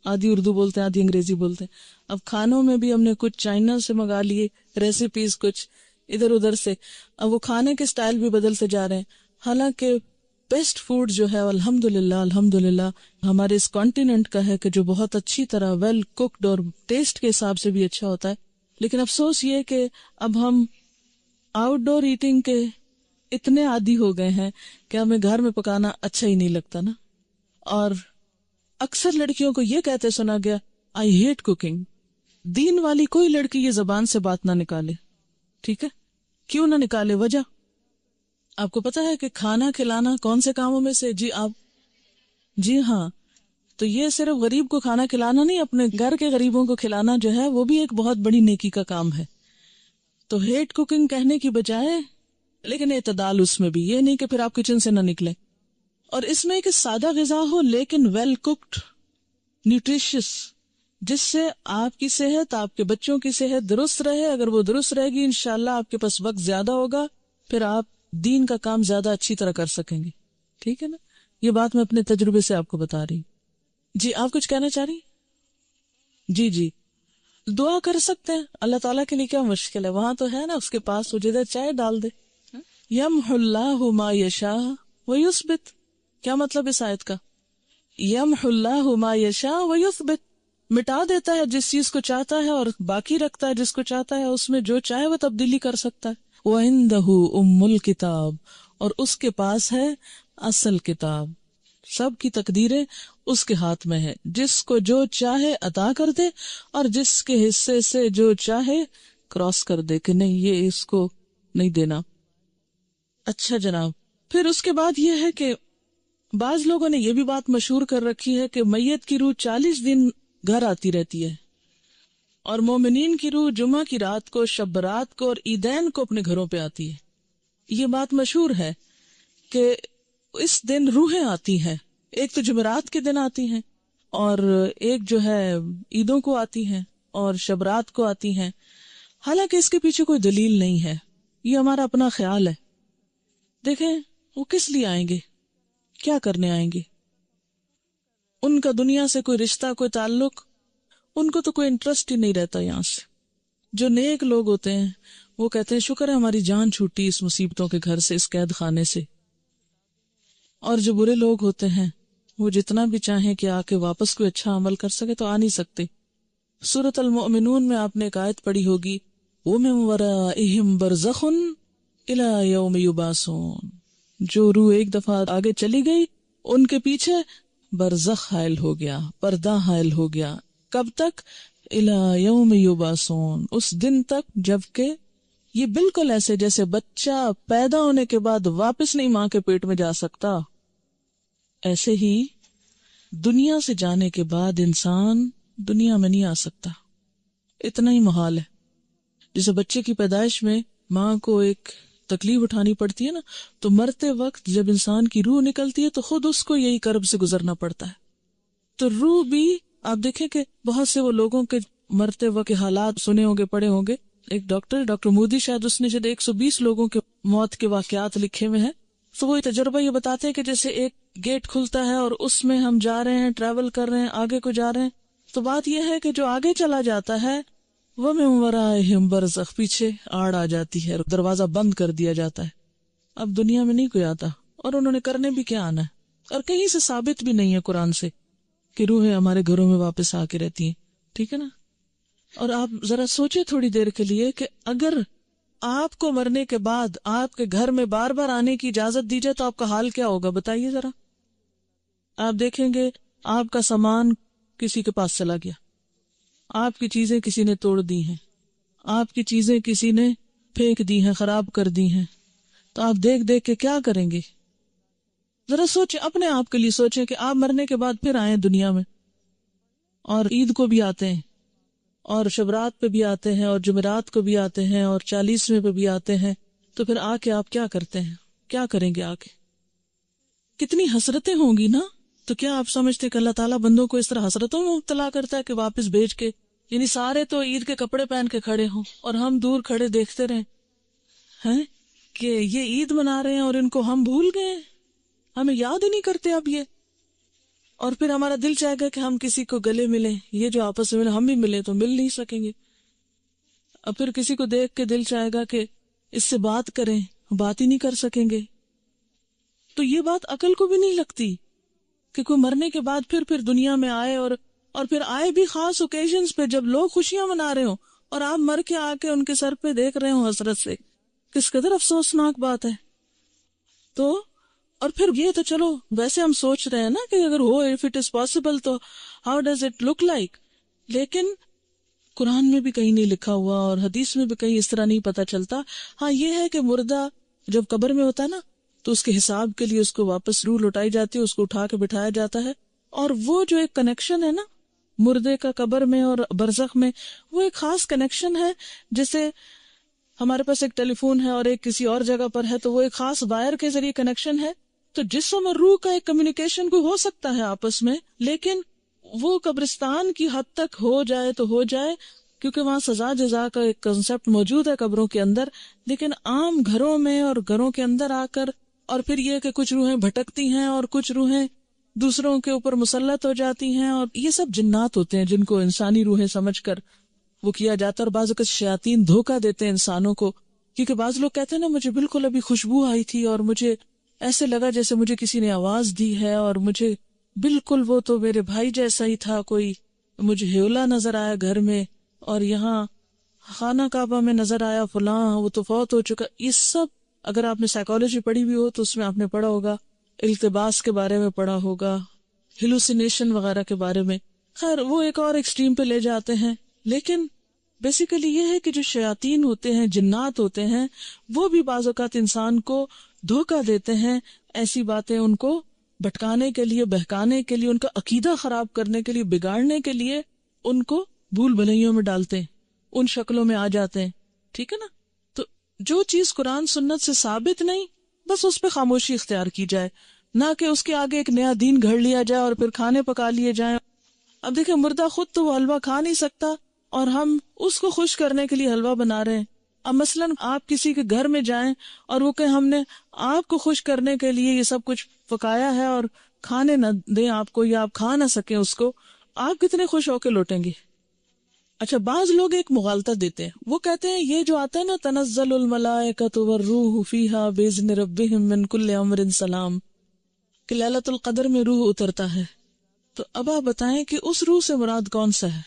آدھی اردو بولتے ہیں آدھی انگریزی بولتے ہیں. اب کھانوں میں بھی ہم نے کچھ چائنا سے منگا لیے ریسیپیز، کچھ ادھر ادھر سے. اب وہ کھانے کے سٹائل بھی بدلتے جا رہے ہیں. حالانکہ بیسٹ فوڈ جو ہے الحمدللہ ہمارے اس کانٹیننٹ کا ہے کہ جو بہت اچھی طرح ویل کوکڈ اور ٹیسٹ کے حساب سے بھی اچھا ہوتا ہے. لیکن افسوس یہ کہ اب ہم آؤٹ ڈور ایٹنگ کے اتنے عادی ہو گئے ہیں کہ ہمیں گھر میں پکانا اچھا ہی نہیں لگتا نا. اور اکثر لڑکیوں کو یہ کہتے سنا گیا آئی ہیٹ کوکنگ. دین والی کوئی لڑکی یہ زبان سے بات نہ نکالے. ٹھیک ہے، کیوں نہ نکالے؟ وجہ آپ کو پتا ہے کہ کھانا کھلانا کون سے کاموں میں سے؟ جی ہاں، تو یہ صرف غریب کو کھانا کھلانا نہیں، اپنے گھر کے غریبوں کو کھلانا جو ہے وہ بھی ایک بہت بڑی نیکی کا کام ہے. تو ہیٹ کوکنگ کہنے کی بجائے، لیکن اعتدال اس میں بھی، یہ نہیں کہ پھر آپ کچن سے نہ نکلیں. اور اس میں ایک سادہ غذا ہو لیکن ویل کوکڈ، نیوٹریشس، جس سے آپ کی صحت، آپ کے بچوں کی صحت درست رہے. اگر وہ درست رہے گی انشاءاللہ آپ کے پاس وقت زیادہ ہوگا، پھر آپ دین کا کام زیادہ اچھی طرح کر سکیں گے. ٹھیک ہے نا؟ یہ بات میں اپنے تجربے سے آپ کو بتا رہی. جی آپ کچھ کہنا چاہ رہی؟ جی دعا کر سکتے ہیں. اللہ تعالیٰ کے لیے کیا مشکل ہے؟ وہاں تو ہے نا اس کے پاس، وہ جدھر چاہے ڈال دے. یمحو اللہ ما یشاء ویثبت. کیا مطلب اس آیت کا؟ یمحو اللہ ما یشاء ویثبت. مٹا دیتا ہے جس چیز کو چاہتا ہے اور باقی رکھتا ہے جس کو چاہتا ہے، اس میں جو چاہے وہ تبدیلی کر سکتا ہے۔ وَعِندَهُ أُمُّ الْكِتَابِ، اور اس کے پاس ہے اصل کتاب، سب کی تقدیریں اس کے ہاتھ میں ہے، جس کو جو چاہے عطا کر دے اور جس کے حصے سے جو چاہے کراس کر دے کہ نہیں یہ اس کو نہیں دینا۔ اچھا جناب، پھر اس کے بعد یہ ہے کہ بعض لوگوں نے یہ بھی بات مشہور کر رکھی ہے کہ میت کی روح 40 دن گھر آتی رہتی ہے، اور مومنین کی روح جمعہ کی رات کو، شب برات کو اور عیدین کو اپنے گھروں پہ آتی ہے۔ یہ بات مشہور ہے کہ اس دن روحیں آتی ہیں، ایک تو جمعرات کے دن آتی ہیں اور ایک جو ہے عیدوں کو آتی ہیں اور شبرات کو آتی ہیں، حالانکہ اس کے پیچھے کوئی دلیل نہیں ہے، یہ ہمارا اپنا خیال ہے۔ دیکھیں وہ کس لیے آئیں گے، کیا کرنے آئیں گے، ان کا دنیا سے کوئی رشتہ، کوئی تعلق، ان کو تو کوئی انٹرسٹ ہی نہیں رہتا یہاں سے۔ جو نیک لوگ ہوتے ہیں وہ کہتے ہیں شکر ہے ہماری جان چھوٹی اس مصیبتوں کے گھر سے، اس قید خانے سے، اور جو برے لوگ ہوتے ہیں وہ جتنا بھی چاہیں کہ آ کے واپس کوئی اچھا عمل کر سکے تو آ نہیں سکتے۔ سورۃ المؤمنون میں آپ نے ایک آیت پڑھی ہوگی، وَمِن وَرَائِهِمْ بَرْزَخٌ إِلَى يَوْمِ يُبْعَثُونَ، جو روح ایک دفعہ آگے چلی گئی ان کے پیچھے برزخ حائل ہو گیا، پردہ حائل ہو گیا، کب تک؟ إِلَى يَوْمِ يُبْعَثُونَ، اس دن تک جبکہ یہ بالکل ایسے جیسے بچہ پیدا ہونے کے بعد واپس نہیں ماں کے پیٹ میں جا سکتا، ایسے ہی دنیا سے جانے کے بعد انسان دنیا میں نہیں آ سکتا، اتنا ہی محال ہے۔ جیسے بچے کی پیدائش میں ماں کو ایک تکلیف اٹھانی پڑتی ہے نا، تو مرتے وقت جب انسان کی روح نکلتی ہے تو خود اس کو یہی کرب سے گزرنا پڑتا ہے۔ تو روح بھی آپ دیکھیں کہ بہت سے وہ لوگوں کے مرتے وقت کے حالات سنے ہوں گے، پڑھے ہوں گے۔ ایک ڈاکٹر مودی شاید اس نے جب 120 لوگوں کے موت کے واقعات لکھے ہوئے ہیں، تو وہ تجربہ یہ بتاتے ہیں کہ جیسے ایک گیٹ کھلتا ہے اور اس میں ہم جا رہے ہیں، ٹریول کر رہے ہیں، آگے کو جا رہے ہیں، تو بات یہ ہے کہ جو آگے چلا جاتا ہے وہ مِن وَرَائِهِمْ بَرْزَخ، پیچھے آڑ آ جاتی ہے، دروازہ بند کر دیا جاتا ہے، اب دنیا میں نہیں کوئی آتا، اور انہوں نے کرنے بھی کیا آنا ہے، اور کہیں سے ثابت بھی نہیں ہے قرآن سے کہ روحیں ہمارے گھروں میں واپس آ کے رہتی ہیں، ٹھیک ہے نا۔ اور آپ ذرا سوچیں تھوڑی دیر کے لیے کہ اگر آپ کو مرنے کے بعد آپ کے گھر میں بار بار آنے کی اجازت دی جائے تو آپ کا حال کیا ہوگا، بتائیے ذرا۔ آپ دیکھیں گے آپ کا سامان کسی کے پاس چلا گیا، آپ کی چیزیں کسی نے توڑ دی ہیں، آپ کی چیزیں کسی نے پھینک دی ہیں، خراب کر دی ہیں، تو آپ دیکھ دیکھ کے کیا کریں گے؟ ذرا سوچیں، اپنے آپ کے لیے سوچیں کہ آپ مرنے کے بعد پھر آئیں دنیا میں، اور عید کو بھی آتے ہیں، اور شبرات پہ بھی آتے ہیں، اور جمعرات کو بھی آتے ہیں، اور 40ویں پہ بھی آتے ہیں، تو پھر آ کے آپ کیا کرتے ہیں، کیا کریں گے؟ آ کے کتنی حسرتیں ہوں گی نا۔ تو کیا آپ سمجھتے کہ اللہ تعالیٰ بندوں کو اس طرح حسرتوں میں مبتلا کرتا ہے کہ واپس بھیج کے، یعنی سارے تو عید کے کپڑے پہن کے کھڑے ہوں اور ہم دور کھڑے دیکھتے رہیں ہیں کہ یہ عید منا رہے ہیں اور ان کو ہم بھول گئے، ہمیں یاد ہی نہیں کرتے اب یہ، اور پھر ہمارا دل چاہے گا کہ ہم کسی کو گلے ملیں، یہ جو آپس میں ہم بھی ملیں تو مل نہیں سکیں گے، اور پھر کسی کو دیکھ کے دل چاہے گا کہ اس سے بات کریں، بات ہی نہیں کر سکیں گے۔ تو یہ بات عقل کو بھی نہیں لگتی کہ کوئی مرنے کے بعد پھر دنیا میں آئے، اور پھر آئے بھی خاص اوکیزنز پہ جب لوگ خوشیاں منا رہے ہوں اور آپ مر کے آ کے ان کے سر پہ دیکھ رہے ہوں حسرت سے، کس قدر افسوسناک بات ہے۔ تو اور پھر یہ تو چلو ویسے ہم سوچ رہے ہیں نا کہ اگر ہو، if it is possible تو how does it look like، لیکن قرآن میں بھی کہیں نہیں لکھا ہوا اور حدیث میں بھی کہیں اس طرح نہیں پتا چلتا۔ ہاں یہ ہے کہ مردہ جب قبر میں ہوتا ہے نا تو اس کے حساب کے لیے اس کو واپس روح لوٹائی جاتی ہے، اس کو اٹھا کے بٹھایا جاتا ہے، اور وہ جو ایک کنیکشن ہے نا مردے کا قبر میں اور برزخ میں، وہ ایک خاص کنیکشن ہے، جیسے ہمارے پاس ایک ٹیلی فون ہے اور ایک کسی اور جگہ پر ہے تو وہ ایک خاص وائر کے ذریعے کنیکشن ہے، تو جسم اور روح کا ایک کمیونیکیشن کوئی ہو سکتا ہے آپس میں، لیکن وہ قبرستان کی حد تک ہو جائے تو ہو جائے، کیونکہ وہاں سزا جزا کا ایک کنسپٹ موجود ہے قبروں کے اندر، لیکن عام گھروں میں اور گھروں کے اندر آ کر، اور پھر یہ کہ کچھ روحیں بھٹکتی ہیں اور کچھ روحیں دوسروں کے اوپر مسلط ہو جاتی ہیں، اور یہ سب جنات ہوتے ہیں جن کو انسانی روحیں سمجھ کر وہ کیا جاتا ہے، اور بعض اوقات شیاطین دھوکہ دیتے ہیں انسانوں کو، کیونکہ بعض لوگ کہتے ہیں نا مجھے بالکل ابھی خوشبو آئی تھی اور مجھے ایسے لگا جیسے مجھے کسی نے آواز دی ہے، اور مجھے بالکل وہ تو میرے بھائی جیسا ہی تھا کوئی، مجھے ہیولا نظر آیا گھر میں، اور یہاں خانہ کعبہ میں نظر آیا فلاں، وہ تو فوت ہو چکا. یہ سب اگر آپ نے سائیکالوجی پڑھی ہوئی ہو تو اس میں آپ نے پڑھا ہوگا، التباس کے بارے میں پڑھا ہوگا، ہیلوسینیشن وغیرہ کے بارے میں. خیر وہ ایک اور ایکسٹریم پہ لے جاتے ہیں، لیکن بیسیکلی یہ ہے کہ جو شیاطین ہوتے ہیں، جنات ہوتے ہیں، وہ بھی بعض اوقات انسان کو دھوکہ دیتے ہیں، ایسی باتیں ان کو بھٹکانے کے لیے، بہکانے کے لیے، ان کا عقیدہ خراب کرنے کے لیے، بگاڑنے کے لیے ان کو بھول بھلائیوں میں ڈالتے ہیں، ان شکلوں میں آ جاتے ہیں. ٹھیک ہے نا؟ تو جو چیز قرآن سنت سے ثابت نہیں، بس اس پہ خاموشی اختیار کی جائے، نہ کہ اس کے آگے ایک نیا دین گھڑ لیا جائے اور پھر کھانے پکا لیے جائیں. اب دیکھیں، مردہ خود تو وہ حلوہ کھا نہیں سکتا اور ہم اس کو خوش کرنے کے لیے حلوہ بنا رہے ہیں. اب مثلاً آپ کسی کے گھر میں جائیں اور وہ کہ ہم نے آپ کو خوش کرنے کے لیے یہ سب کچھ پکایا ہے اور کھانے نہ دیں آپ کو، یا آپ کھا نہ سکیں اس کو، آپ کتنے خوش ہو کے لوٹیں گے؟ اچھا، بعض لوگ ایک مغالطہ دیتے ہیں، وہ کہتے ہیں یہ جو آتا ہے نا تنزل الملائکۃ والروح فیہا باذن ربہم من کل امر سلام، کہ لیلۃ القدر میں روح اترتا ہے. تو اب آپ بتائیں کہ اس روح سے مراد کون سا ہے؟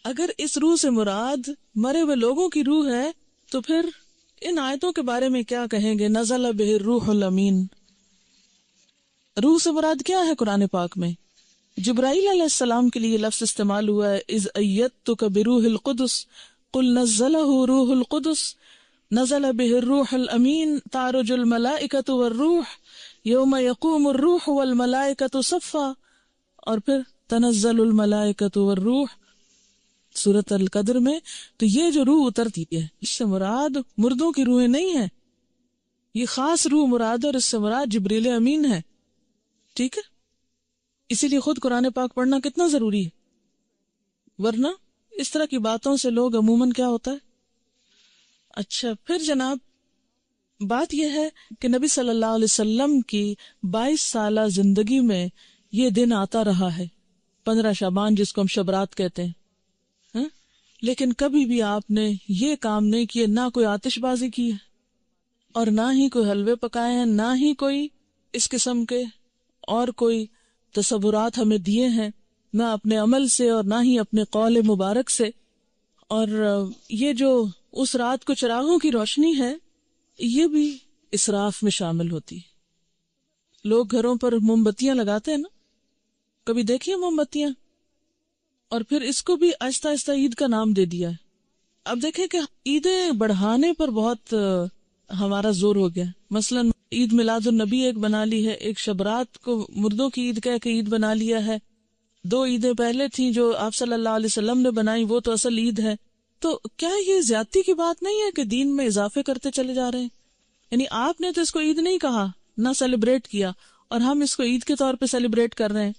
اگر اس روح سے مراد مرے ہوئے لوگوں کی روح ہے تو پھر ان آیتوں کے بارے میں کیا کہیں گے؟ نزل بہ الروح الامین، روح سے مراد کیا ہے قرآن پاک میں؟ جبرائیل علیہ السلام کے لیے لفظ استعمال ہوا ہے، اذ ایدتک بروح القدس قل نزلہ روح القدس نزل بہ الروح الامین تعرج الملائکۃ والروح یوم یقوم الروح والملائکۃ صفا، اور پھر تنزل الملائکۃ والروح سورۃ القدر میں. تو یہ جو روح اترتی ہے اس سے مراد مردوں کی روحیں نہیں ہیں، یہ خاص روح مراد ہے، اور اس سے مراد جبریل امین ہے. ٹھیک ہے، اسی لیے خود قرآن پاک پڑھنا کتنا ضروری ہے، ورنہ اس طرح کی باتوں سے لوگ عموماً کیا ہوتا ہے. اچھا، پھر جناب بات یہ ہے کہ نبی صلی اللہ علیہ وسلم کی 22 سالہ زندگی میں یہ دن آتا رہا ہے، 15 شعبان جس کو ہم شبرات کہتے ہیں، ہاں؟ لیکن کبھی بھی آپ نے یہ کام نہیں کیے، نہ کوئی آتش بازی کی ہے اور نہ ہی کوئی حلوے پکائے ہیں، نہ ہی کوئی اس قسم کے اور کوئی تصورات ہمیں دیے ہیں، نہ اپنے عمل سے اور نہ ہی اپنے قول مبارک سے. اور یہ جو اس رات کو چراغوں کی روشنی ہے یہ بھی اسراف میں شامل ہوتی ہے. لوگ گھروں پر موم بتیاں لگاتے ہیں نا، کبھی دیکھیے موم بتیاں، اور پھر اس کو بھی آہستہ آہستہ عید کا نام دے دیا ہے. اب دیکھیں کہ عیدیں بڑھانے پر بہت ہمارا زور ہو گیا. مثلاً عید میلاد النبی ایک بنا لی ہے، ایک شبرات کو مردوں کی عید کہہ کے عید بنا لیا ہے. 2 عیدیں پہلے تھیں جو آپ صلی اللہ علیہ وسلم نے بنائی، وہ تو اصل عید ہے. تو کیا یہ زیادتی کی بات نہیں ہے کہ دین میں اضافے کرتے چلے جا رہے ہیں؟ یعنی آپ نے تو اس کو عید نہیں کہا، نہ سیلیبریٹ کیا، اور ہم اس کو عید کے طور پہ سیلیبریٹ کر رہے ہیں.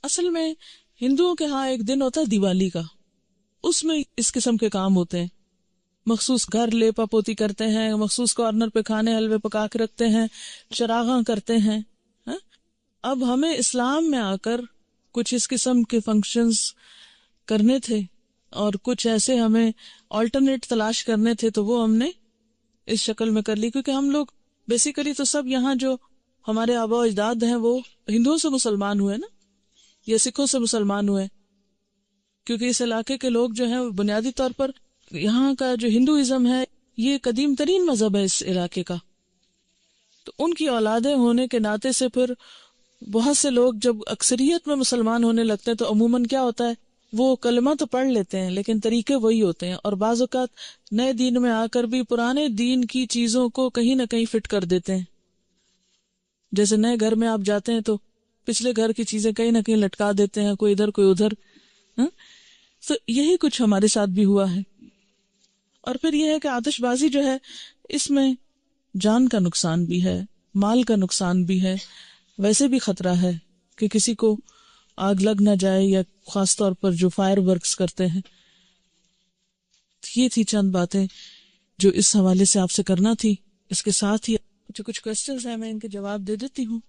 اصل میں ہندوؤں کے ہاں ایک دن ہوتا ہے دیوالی کا، اس میں اس قسم کے کام ہوتے ہیں. مخصوص گھر لیپا پوتی کرتے ہیں، مخصوص کارنر پہ کھانے حلوے پکا کے رکھتے ہیں، چراغاں کرتے ہیں. اب ہمیں اسلام میں آ کر کچھ اس قسم کے فنکشنز کرنے تھے اور کچھ ایسے ہمیں آلٹرنیٹ تلاش کرنے تھے، تو وہ ہم نے اس شکل میں کر لی. کیونکہ ہم لوگ بیسیکلی تو سب یہاں جو ہمارے آبا و اجداد ہیں وہ ہندوؤں سے مسلمان ہوئے نا، یا سکھوں سے مسلمان ہوئے، کیونکہ اس علاقے کے لوگ جو ہیں بنیادی طور پر یہاں کا جو ہندوازم ہے یہ قدیم ترین مذہب ہے اس علاقے کا. تو ان کی اولادیں ہونے کے ناطے سے پھر بہت سے لوگ جب اکثریت میں مسلمان ہونے لگتے ہیں تو عموماً کیا ہوتا ہے، وہ کلمہ تو پڑھ لیتے ہیں لیکن طریقے وہی ہوتے ہیں، اور بعض اوقات نئے دین میں آ کر بھی پرانے دین کی چیزوں کو کہیں نہ کہیں فٹ کر دیتے ہیں. جیسے نئے گھر میں آپ جاتے ہیں تو پچھلے گھر کی چیزیں کہیں نہ کہیں لٹکا دیتے ہیں، کوئی ادھر کوئی ادھر. تو یہی کچھ ہمارے ساتھ بھی ہوا ہے. اور پھر یہ ہے کہ آتش بازی جو ہے اس میں جان کا نقصان بھی ہے، مال کا نقصان بھی ہے، ویسے بھی خطرہ ہے کہ کسی کو آگ لگ نہ جائے، یا خاص طور پر جو فائر ورکس کرتے ہیں. یہ تھی چند باتیں جو اس حوالے سے آپ سے کرنا تھی. اس کے ساتھ ہی جو کچھ کوسچنز ہیں میں ان کے جواب دے دیتی ہوں.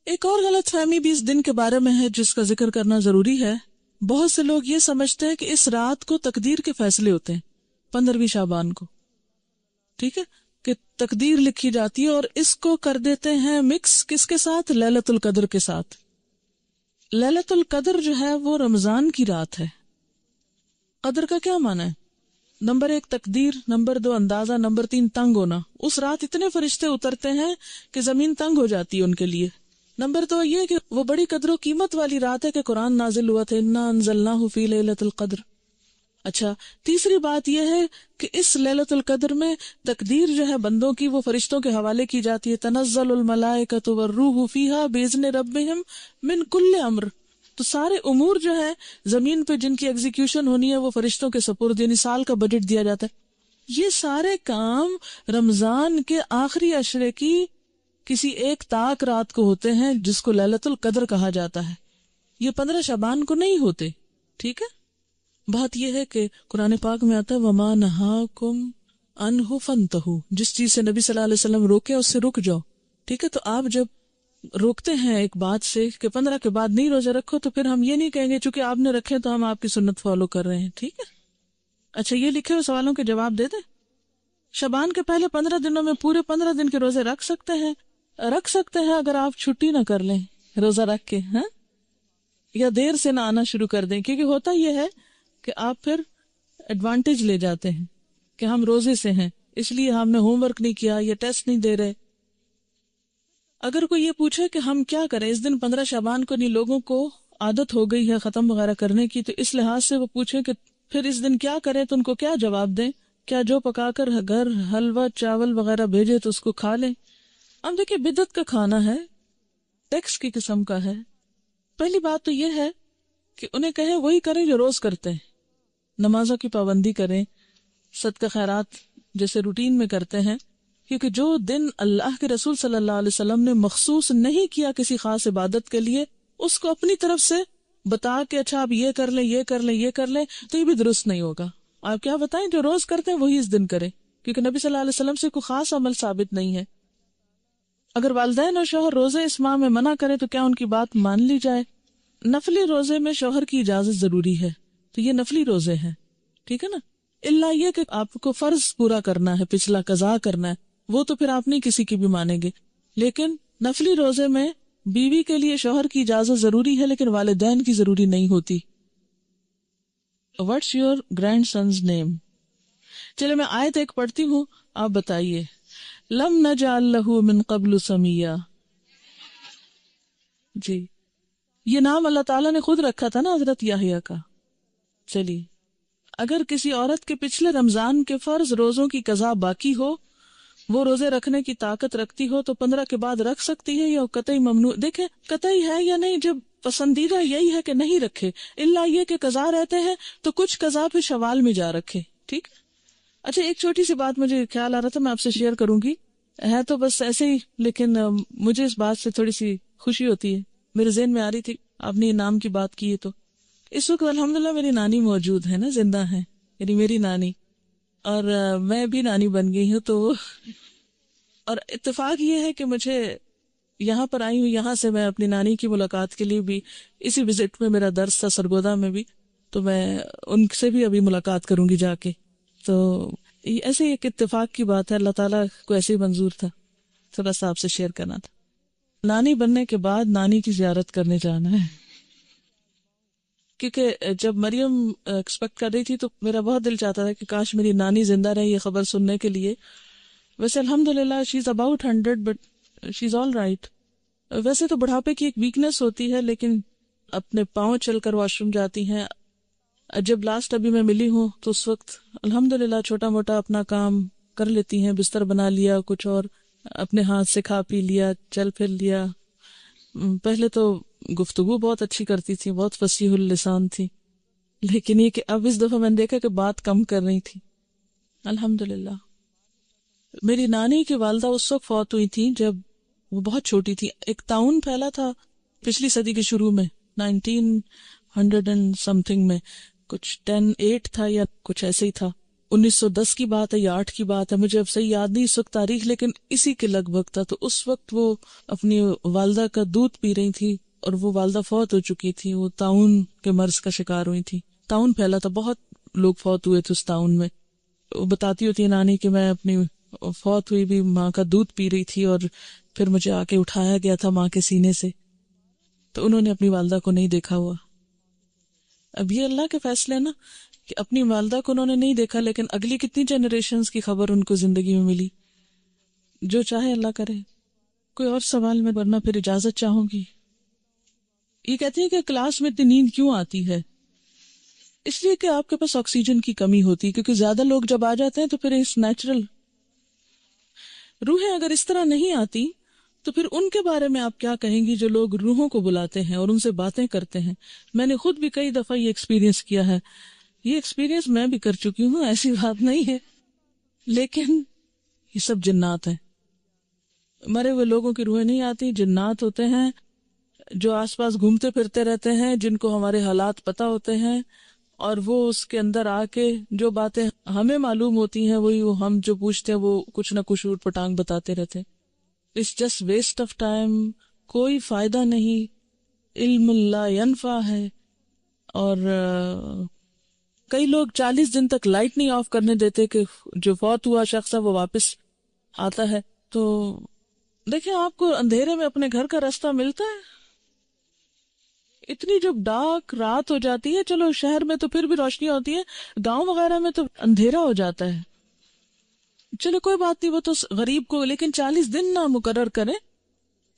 ایک اور غلط فہمی بھی اس دن کے بارے میں ہے جس کا ذکر کرنا ضروری ہے. بہت سے لوگ یہ سمجھتے ہیں کہ اس رات کو تقدیر کے فیصلے ہوتے ہیں، 15ویں شعبان کو، ٹھیک ہے، کہ تقدیر لکھی جاتی ہے، اور اس کو کر دیتے ہیں مکس کس کے ساتھ؟ لیلۃ القدر کے ساتھ. ليلۃ القدر جو ہے وہ رمضان کی رات ہے. قدر کا کیا معنی ہے؟ نمبر 1 تقدیر، نمبر 2 اندازہ، نمبر 3 تنگ ہونا. اس رات اتنے فرشتے اترتے ہیں کہ زمین تنگ ہو جاتی ہے ان کے لیے. نمبر 2 یہ کہ وہ بڑی قدر و قیمت والی رات ہے کہ قرآن نازل ہوا تھا، انا انزلناہ فی لیلۃ القدر. اچھا، تیسری بات یہ ہے کہ اس لیلۃ القدر میں تقدیر جو ہے بندوں کی وہ فرشتوں کے حوالے کی جاتی ہے. تنزل الملائکۃ والروح فیہا باذن ربہم من کل امر. تو سارے امور جو ہے زمین پہ جن کی ایگزیکیوشن ہونی ہے وہ فرشتوں کے سپرد، یعنی سال کا بجٹ دیا جاتا ہے. یہ سارے کام رمضان کے آخری عشرے کی کسی ایک طاق رات کو ہوتے ہیں جس کو لیلۃ القدر کہا جاتا ہے. یہ 15 شعبان کو نہیں ہوتے. ٹھیک ہے. بات یہ ہے کہ قرآن پاک میں آتا ہے وَمَا نَهَاكُمْ عَنْهُ فَانْتَهُوا. جس چیز سے نبی صلی اللہ علیہ وسلم روکے اس سے رک جاؤ. ٹھیک ہے. تو آپ جب روکتے ہیں ایک بات سے کہ 15 کے بعد نہیں روزہ رکھو، تو پھر ہم یہ نہیں کہیں گے چونکہ آپ نے رکھے تو ہم آپ کی سنت فالو کر رہے ہیں. ٹھیک ہے. اچھا، یہ لکھے ہوئے سوالوں کے جواب دے دیں. شعبان کے پہلے 15 دنوں میں پورے 15 دن کے روزے رکھ سکتے ہیں اگر آپ چھٹی نہ کر لیں روزہ رکھ کے، ہاں، یا دیر سے نہ آنا شروع کر دیں. کیونکہ ہوتا یہ ہے کہ آپ پھر ایڈوانٹیج لے جاتے ہیں کہ ہم روزے سے ہیں اس لیے ہم نے ہوم ورک نہیں کیا یا ٹیسٹ نہیں دے رہے. اگر کوئی یہ پوچھے کہ ہم کیا کریں اس دن 15 شعبان کو، نہیں لوگوں کو عادت ہو گئی ہے ختم وغیرہ کرنے کی، تو اس لحاظ سے وہ پوچھے کہ پھر اس دن کیا کریں تو ان کو کیا جواب دیں؟ کیا جو پکا کر گھر حلوہ چاول وغیرہ بھیجے تو اس کو کھا لیں؟ اب دیکھیں بدعت کا کھانا ہے، ٹیکس کی قسم کا ہے. پہلی بات تو یہ ہے کہ انہیں کہیں وہی کریں جو روز کرتے ہیں، نمازوں کی پابندی کریں، صدقہ خیرات جیسے روٹین میں کرتے ہیں. کیونکہ جو دن اللہ کے رسول صلی اللہ علیہ وسلم نے مخصوص نہیں کیا کسی خاص عبادت کے لیے، اس کو اپنی طرف سے بتا کے اچھا آپ یہ کر لیں یہ کر لیں یہ کر لیں، تو یہ بھی درست نہیں ہوگا. آپ کیا بتائیں جو روز کرتے ہیں وہی اس دن کریں، کیونکہ نبی صلی اللہ علیہ وسلم سے کوئی خاص عمل ثابت نہیں ہے. اگر والدین اور شوہر روزے اس ماہ میں منع کرے تو کیا ان کی بات مان لی جائے؟ نفلی روزے میں شوہر کی اجازت ضروری ہے، تو یہ نفلی روزے ہیں. ٹھیک ہے نا. اللہ یہ کہ آپ کو فرض پورا کرنا ہے، پچھلا قضا کرنا ہے، وہ تو پھر آپ نہیں کسی کی بھی مانیں گے. لیکن نفلی روزے میں بیوی کے لیے شوہر کی اجازت ضروری ہے لیکن والدین کی ضروری نہیں ہوتی. What's your grandson's name؟ چلے میں آیت ایک پڑھتی ہوں، آپ بتائیے. لم نجعل له من قبل سمیا. جی، یہ نام اللہ تعالیٰ نے خود رکھا تھا نا حضرت یحییٰ کا. چلیے، اگر کسی عورت کے پچھلے رمضان کے فرض روزوں کی قضا باقی ہو، وہ روزے رکھنے کی طاقت رکھتی ہو، تو 15 کے بعد رکھ سکتی ہے یا قطعی ممنوع؟ دیکھیں قطعی ہے یا نہیں، جب پسندیدہ یہی ہے کہ نہیں رکھے، الا یہ کہ قضا رہتے ہیں تو کچھ قضا پھر شوال میں جا رکھے. ٹھیک. اچھا، ایک چھوٹی سی بات مجھے خیال آ رہا تھا، میں آپ سے شیئر کروں گی، ہے تو بس ایسے ہی، لیکن مجھے اس بات سے تھوڑی سی خوشی ہوتی ہے، میرے ذہن میں آ رہی تھی. آپ نے انعام کی بات کی ہے تو اس وقت الحمدللہ میری نانی موجود ہے نا، زندہ ہیں، یعنی میری نانی، اور میں بھی نانی بن گئی ہوں. تو اور اتفاق یہ ہے کہ مجھے یہاں پر آئی ہوں، یہاں سے میں اپنی نانی کی ملاقات کے لیے بھی، اسی وزٹ میں میرا درس تھا سرگودا میں بھی، تو میں ان سے بھی ابھی ملاقات کروں گی جا کے. تو ایسے ہی ایک اتفاق کی بات ہے، اللہ تعالیٰ کو ایسے ہی منظور تھا، تھوڑا سا آپ سے شیئر کرنا تھا. نانی بننے کے بعد نانی کی زیارت کرنے جانا ہے، کیونکہ جب مریم ایکسپیکٹ کر رہی تھی تو میرا بہت دل چاہتا تھا کہ کاش میری نانی زندہ رہے یہ خبر سننے کے لیے. ویسے الحمدللہ she is about 100 but she is all right. ویسے تو بڑھاپے کی ایک ویکنس ہوتی ہے، لیکن اپنے پاؤں چل کر واش روم جاتی ہیں. جب لاسٹ ابھی میں ملی ہوں تو اس وقت الحمدللہ چھوٹا موٹا اپنا کام کر لیتی ہیں، بستر بنا لیا، کچھ اور اپنے ہاتھ سے کھا پی لیا، چل پھر لیا. پہلے تو گفتگو بہت اچھی کرتی تھی، بہت فصیح اللسان تھی، لیکن یہ کہ اب اس دفعہ میں نے دیکھا کہ بات کم کر رہی تھی. الحمدللہ. میری نانی کی والدہ اس وقت فوت ہوئی تھی جب وہ بہت چھوٹی تھی. ایک طاعون پھیلا تھا پچھلی صدی کے شروع میں، 1900 and something میں، کچھ 10-8 تھا یا کچھ ایسے ہی تھا. 1910 کی بات ہے یا 8 کی بات ہے، مجھے اب صحیح یاد نہیں اس وقت تاریخ، لیکن اسی کے لگ بھگ تھا. تو اس وقت وہ اپنی والدہ کا دودھ پی رہی تھی اور وہ والدہ فوت ہو چکی تھی، وہ طاعون کے مرض کا شکار ہوئی تھی. طاعون پھیلا تھا، بہت لوگ فوت ہوئے تھے اس طاعون میں. وہ بتاتی ہوتی ہے نانی کہ میں اپنی فوت ہوئی بھی ماں کا دودھ پی رہی تھی اور پھر مجھے آ کے اٹھایا گیا تھا ماں کے سینے سے. تو انہوں نے اپنی والدہ کو نہیں دیکھا ہوا. اب یہ اللہ کے فیصلے نا کہ اپنی والدہ کو انہوں نے نہیں دیکھا، لیکن اگلی کتنی جنریشنز کی خبر ان کو زندگی میں ملی. جو چاہے اللہ کرے. کوئی اور سوال میں ورنہ پھر اجازت چاہوں گی. یہ کہتے ہیں کہ کلاس میں اتنی نیند کیوں آتی ہے؟ اس لیے کہ آپ کے پاس آکسیجن کی کمی ہوتی ہے، کیونکہ زیادہ لوگ جب آ جاتے ہیں تو پھر اس نیچرل. روحیں اگر اس طرح نہیں آتی تو پھر ان کے بارے میں آپ کیا کہیں گی جو لوگ روحوں کو بلاتے ہیں اور ان سے باتیں کرتے ہیں؟ میں نے خود بھی کئی دفعہ یہ ایکسپیرینس کیا ہے. یہ ایکسپیرینس میں بھی کر چکی ہوں، ایسی بات نہیں ہے، لیکن یہ سب جنات ہیں. مرے ہوئے لوگوں کی روحیں نہیں آتی، جنات ہوتے ہیں جو آس پاس گھومتے پھرتے رہتے ہیں، جن کو ہمارے حالات پتہ ہوتے ہیں، اور وہ اس کے اندر آ کے جو باتیں ہمیں معلوم ہوتی ہیں وہی وہ ہم جو پوچھتے ہیں وہ کچھ نہ کچھ اوٹ پٹانگ بتاتے رہتے ہیں. It's just waste of time. کوئی فائدہ نہیں. علم لا ینفع ہے. اور کئی لوگ 40 دن تک لائٹ نہیں آف کرنے دیتے کہ جو فوت ہوا شخص ہے وہ واپس آتا ہے. تو دیکھیں آپ کو اندھیرے میں اپنے گھر کا راستہ ملتا ہے. اتنی جب ڈارک رات ہو جاتی ہے، چلو شہر میں تو پھر بھی روشنی ہوتی ہے، گاؤں وغیرہ میں تو اندھیرا ہو جاتا ہے. چلو کوئی بات نہیں، وہ تو غریب کو، لیکن 40 دن نہ مقرر کریں.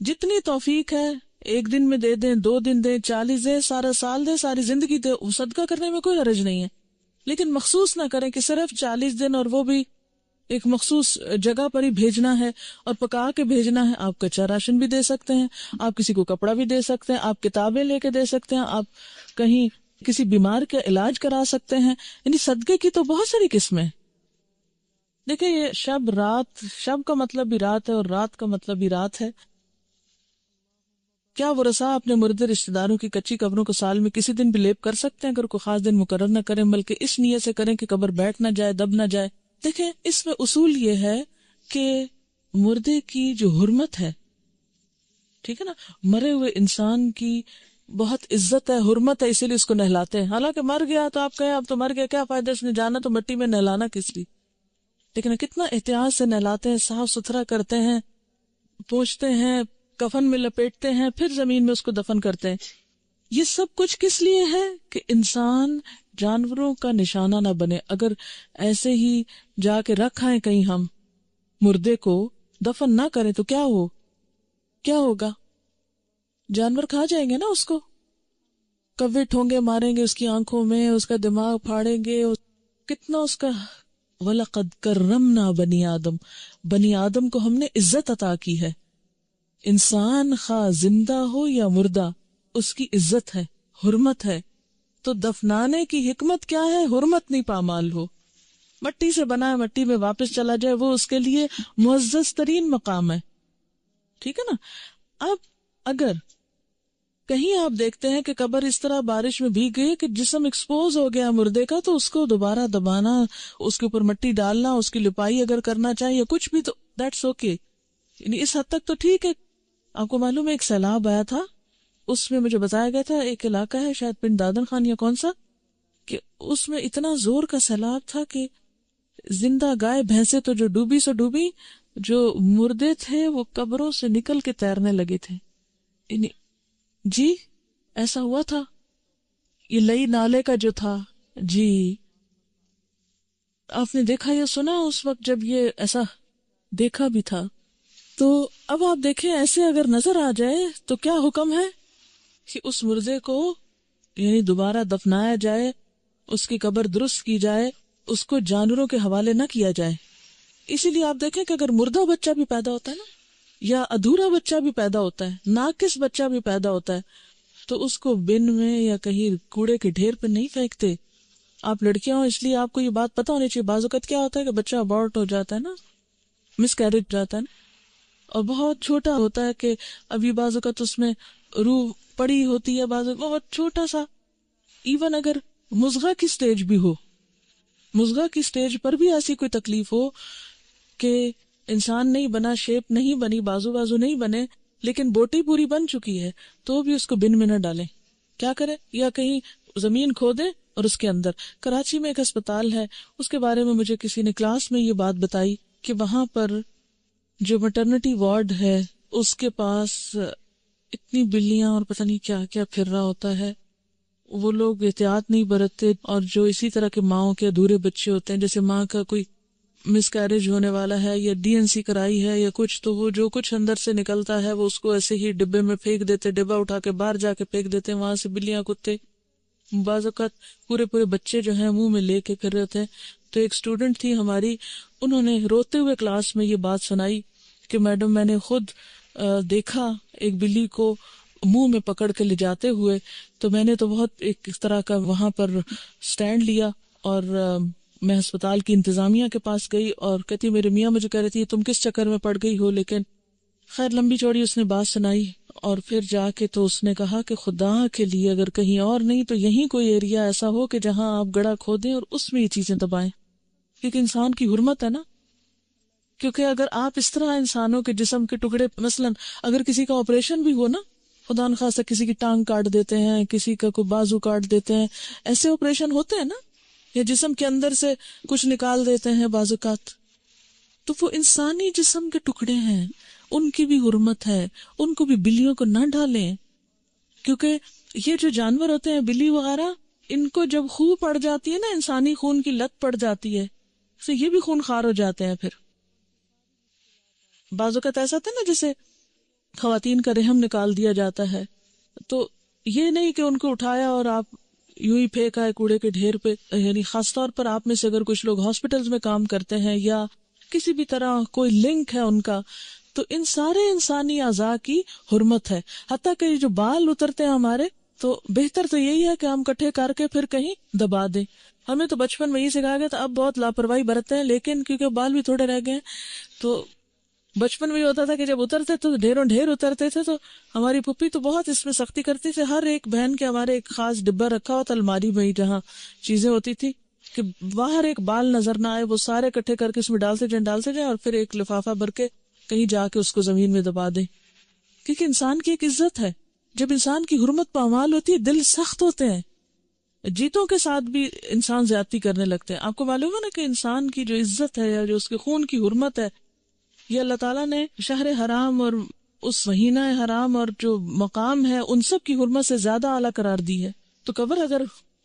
جتنی توفیق ہے 1 دن میں دے دیں، 2 دن دیں، 40 دیں، سارا سال دیں، ساری زندگی دیں، صدقہ کرنے میں کوئی حرج نہیں ہے. لیکن مخصوص نہ کریں کہ صرف 40 دن اور وہ بھی ایک مخصوص جگہ پر ہی بھیجنا ہے اور پکا کے بھیجنا ہے. آپ کچا راشن بھی دے سکتے ہیں، آپ کسی کو کپڑا بھی دے سکتے ہیں، آپ کتابیں لے کے دے سکتے ہیں، آپ کہیں کسی بیمار کا علاج کرا سکتے ہیں. یعنی صدقے کی تو بہت ساری قسمیں. دیکھیں یہ شب رات، شب کا مطلب بھی رات ہے اور رات کا مطلب بھی رات ہے. کیا ورثاء اپنے مردے رشتہ داروں کی کچی قبروں کو سال میں کسی دن بھی لیپ کر سکتے ہیں؟ اگر کوئی خاص دن مقرر نہ کریں بلکہ اس نیت سے کریں کہ قبر بیٹھ نہ جائے، دب نہ جائے. دیکھیں اس میں اصول یہ ہے کہ مردے کی جو حرمت ہے، ٹھیک ہے نا، مرے ہوئے انسان کی بہت عزت ہے، حرمت ہے، اسی لیے اس کو نہلاتے ہیں. حالانکہ مر گیا تو آپ کہیں اب تو مر گیا، کیا فائدہ اس نے جانا تو مٹی میں، نہلانا کس لیے؟ لیکن کتنا احتیاط سے نہلاتے ہیں، صاف ستھرا کرتے ہیں، پوچھتے ہیں، کفن میں لپیٹتے ہیں، پھر زمین میں اس کو دفن کرتے ہیں. یہ سب کچھ کس لیے ہے؟ کہ انسان جانوروں کا نشانہ نہ بنے. اگر ایسے ہی جا کے رکھ آئیں کہیں ہم مردے کو، دفن نہ کریں تو کیا ہوگا؟ جانور کھا جائیں گے نا اس کو، کوے ٹھونگے ماریں گے اس کی آنکھوں میں، اس کا دماغ پھاڑیں گے. کتنا اس کا وَلَقَدْ كَرَّمْنَا بَنِي آدم، بنی آدم کو ہم نے عزت عطا کی ہے. انسان خواہ زندہ ہو یا مردہ اس کی عزت ہے، حرمت ہے. تو دفنانے کی حکمت کیا ہے؟ حرمت نہیں پامال ہو. مٹی سے بنا ہے، مٹی میں واپس چلا جائے، وہ اس کے لیے معزز ترین مقام ہے. ٹھیک ہے نا. اب اگر کہیں آپ دیکھتے ہیں کہ قبر اس طرح بارش میں بھیگ گئی کہ جسم ایکسپوز ہو گیا مردے کا، تو اس کو دوبارہ دبانا، اس کے اوپر مٹی ڈالنا، اس کی لپائی اگر کرنا چاہیے کچھ بھی، تو دیٹس اوکے. یعنی اس حد تک تو ٹھیک ہے. آپ کو معلوم ہے ایک سیلاب آیا تھا، اس میں مجھے بتایا گیا تھا ایک علاقہ ہے شاید پنڈ دادن خان یا کون سا، کہ اس میں اتنا زور کا سیلاب تھا کہ زندہ گائے بھینسیں تو جو ڈوبی سو ڈوبی، جو مردے تھے وہ قبروں سے نکل کے تیرنے لگے تھے. یعنی جی ایسا ہوا تھا. یہ لئی نالے کا جو تھا، جی آپ نے دیکھا یا سنا اس وقت جب یہ ایسا دیکھا بھی تھا. تو اب آپ دیکھیں ایسے اگر نظر آ جائے تو کیا حکم ہے کہ اس مردے کو یعنی دوبارہ دفنایا جائے، اس کی قبر درست کی جائے، اس کو جانوروں کے حوالے نہ کیا جائے. اسی لیے آپ دیکھیں کہ اگر مردہ بچہ بھی پیدا ہوتا ہے نا، یا ادھورا بچہ بھی پیدا ہوتا ہے، ناقص بچہ بھی پیدا ہوتا ہے، تو اس کو بن میں یا کہیں کوڑے کے ڈھیر پہ نہیں پھینکتے. آپ لڑکیاں ہو اس لیے آپ کو یہ بات پتہ ہونی چاہیے. بعض اوقات کیا ہوتا ہے کہ بچہ ابورٹ ہو جاتا ہے نا، مس کیریج جاتا ہے نا، اور بہت چھوٹا ہوتا ہے کہ ابھی بعض اوقات اس میں روح پڑی ہوتی ہے، بعض اوقات بہت چھوٹا سا. ایون اگر مضغہ کی سٹیج بھی ہو، مضغہ کی سٹیج پر بھی ایسی کوئی تکلیف ہو کہ انسان نہیں بنا، شیپ نہیں بنی، بازو نہیں بنے، لیکن بوٹی پوری بن چکی ہے، تو بھی اس کو بن میں نہ ڈالیں. کیا کریں؟ یا کہیں زمین کھودیں اور اس کے اندر. کراچی میں ایک ہسپتال ہے، اس کے بارے میں مجھے کسی نے کلاس میں یہ بات بتائی کہ وہاں پر جو میٹرنٹی وارڈ ہے اس کے پاس اتنی بلیاں اور پتہ نہیں کیا کیا پھر رہا ہوتا ہے. وہ لوگ احتیاط نہیں برتتے، اور جو اسی طرح کے ماؤں کے ادھورے بچے ہوتے ہیں، جیسے ماں کا کوئی مس کیریج ہونے والا ہے یا ڈی این سی کرائی ہے یا کچھ، تو وہ جو کچھ اندر سے نکلتا ہے وہ اس کو ایسے ہی ڈبے میں پھینک دیتے، ڈبہ اٹھا کے باہر جا کے پھینک دیتے ہیں، وہاں سے بلیاں کتے بعض اوقات پورے پورے بچے جو ہیں منہ میں لے کے پھر رہتے ہیں. تو ایک اسٹوڈنٹ تھی ہماری، انہوں نے روتے ہوئے کلاس میں یہ بات سنائی کہ میڈم میں نے خود دیکھا ایک بلی کو منہ میں پکڑ کے لے جاتے ہوئے، تو میں نے تو بہت ایک اس طرح کا وہاں پر سٹینڈ لیا، اور میں ہسپتال کی انتظامیہ کے پاس گئی، اور کہتی میرے میاں مجھے کہہ رہی تھی تم کس چکر میں پڑ گئی ہو، لیکن خیر لمبی چوڑی اس نے بات سنائی. اور پھر جا کے تو اس نے کہا کہ خدا کے لیے اگر کہیں اور نہیں تو یہیں کوئی ایریا ایسا ہو کہ جہاں آپ گڑھا کھودیں اور اس میں یہ چیزیں دبائیں، کیونکہ انسان کی حرمت ہے نا. کیونکہ اگر آپ اس طرح انسانوں کے جسم کے ٹکڑے، مثلا اگر کسی کا آپریشن بھی ہو نا، خدا نخواستہ کسی کی ٹانگ کاٹ دیتے ہیں، کسی کا کوئی بازو کاٹ دیتے ہیں، ایسے آپریشن ہوتے ہیں نا، یا جسم کے اندر سے کچھ نکال دیتے ہیں بعض اوقات، تو وہ انسانی جسم کے ٹکڑے ہیں، ان کی بھی حرمت ہے، ان کو بھی بلیوں کو نہ ڈالیں. کیونکہ یہ جو جانور ہوتے ہیں بلی وغیرہ، ان کو جب خون پڑ جاتی ہے نا، انسانی خون کی لت پڑ جاتی ہے، تو یہ بھی خون خوار ہو جاتے ہیں. پھر بعض اوقات ایسا ہوتا ہے نا جیسے خواتین کا رحم نکال دیا جاتا ہے، تو یہ نہیں کہ ان کو اٹھایا اور آپ یوں ہی پھینکا ہے کوڑے کے ڈھیر پہ. یعنی خاص طور پر آپ میں سے اگر کچھ لوگ ہاسپٹلز میں کام کرتے ہیں یا کسی بھی طرح کوئی لنک ہے ان کا، تو ان سارے انسانی اعضاء کی حرمت ہے. حتیٰ کہ جو بال اترتے ہیں ہمارے، تو بہتر تو یہی ہے کہ ہم کٹھے کر کے پھر کہیں دبا دیں. ہمیں تو بچپن میں یہ سکھایا گیا تھا، اب بہت لاپرواہی برتتے ہیں، لیکن کیونکہ بال بھی تھوڑے رہ گئے ہیں، تو بچپن میں یہ ہوتا تھا کہ جب اترتے تو ڈھیروں ڈھیر اترتے تھے، تو ہماری پھپھی تو بہت اس میں سختی کرتی تھی. ہر ایک بہن کے ہمارے ایک خاص ڈبہ رکھا ہوا تھا الماری میں، جہاں چیزیں ہوتی تھی کہ باہر ایک بال نظر نہ آئے، وہ سارے اکٹھے کر کے اس میں ڈالتے جائیں اور پھر ایک لفافہ بھر کے کہیں جا کے اس کو زمین میں دبا دیں. کیونکہ انسان کی ایک عزت ہے. جب انسان کی حرمت پامال ہوتی ہے دل سخت ہوتے ہیں، جیتوں کے ساتھ بھی انسان زیادتی کرنے لگتے ہیں. آپ کو معلوم ہے نا کہ انسان کی جو عزت ہے یا جو اس کے خون کی حرمت ہے، یہ اللہ تعالیٰ نے شہر حرام اور اس مہینہ حرام اور جو مقام ہے ان سب کی حرمت سے زیادہ اعلیٰ قرار دی ہے. تو قبر اگر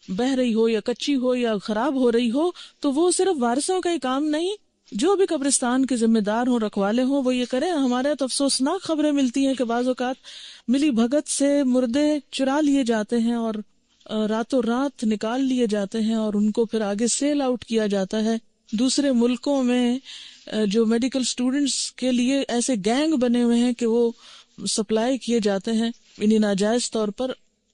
بہہ رہی ہو یا کچی ہو یا خراب ہو رہی ہو تو وہ صرف وارثوں کا ہی کام نہیں، جو بھی قبرستان کے ذمہ دار ہوں، رکھوالے ہوں، وہ یہ کریں. ہمارے تو افسوسناک خبریں ملتی ہیں کہ بعض اوقات ملی بھگت سے مردے چرا لیے جاتے ہیں اور راتوں رات نکال لیے جاتے ہیں، اور ان کو پھر آگے سیل آؤٹ کیا جاتا ہے. دوسرے ملکوں میں جو میڈیکل سٹوڈنٹس کے لیے ایسے گینگ بنے ہوئے ہیں کہ وہ سپلائی کیے جاتے ہیں انہیں ناجائز طور پر.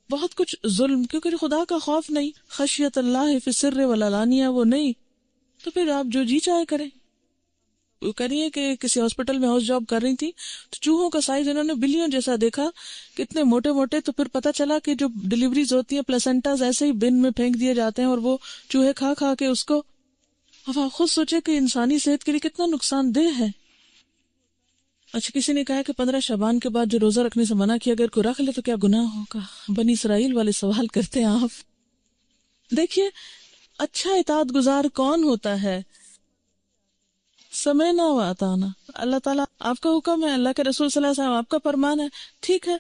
بہت کچھ ظلم، کیونکہ خدا کا خوف نہیں، خشیت اللہ فی السر والعلانیہ وہ نہیں، تو پھر آپ جو جی چاہے کریں. وہ کہہ رہی ہے کہ کسی ہاسپٹل میں ہاؤس جاب کر رہی تھی، تو چوہوں کا سائز انہوں نے بلیوں جیسا دیکھا، کتنے موٹے موٹے. تو پھر پتا چلا کہ جو ڈیلیوریز ہوتی ہیں پلیسنٹاز ایسے ہی بن میں پھینک دیے جاتے ہیں، اور وہ چوہے کھا کھا کے اس کو. اب آپ خود سوچے کہ انسانی صحت کے لیے کتنا نقصان دہ ہے. اچھا، کسی نے کہا کہ 15 شعبان کے بعد جو روزہ رکھنے سے منع کیا، اگر کوئی رکھ لے تو کیا گناہ ہوگا؟ بنی اسرائیل والے سوال کرتے ہیں. آپ دیکھیے اچھا اطاعت گزار کون ہوتا ہے؟ سمعنا و اطعنا. اللہ تعالیٰ آپ کا حکم ہے، اللہ کے رسول صلی اللہ علیہ وسلم آپ کا فرمان ہے، ٹھیک ہے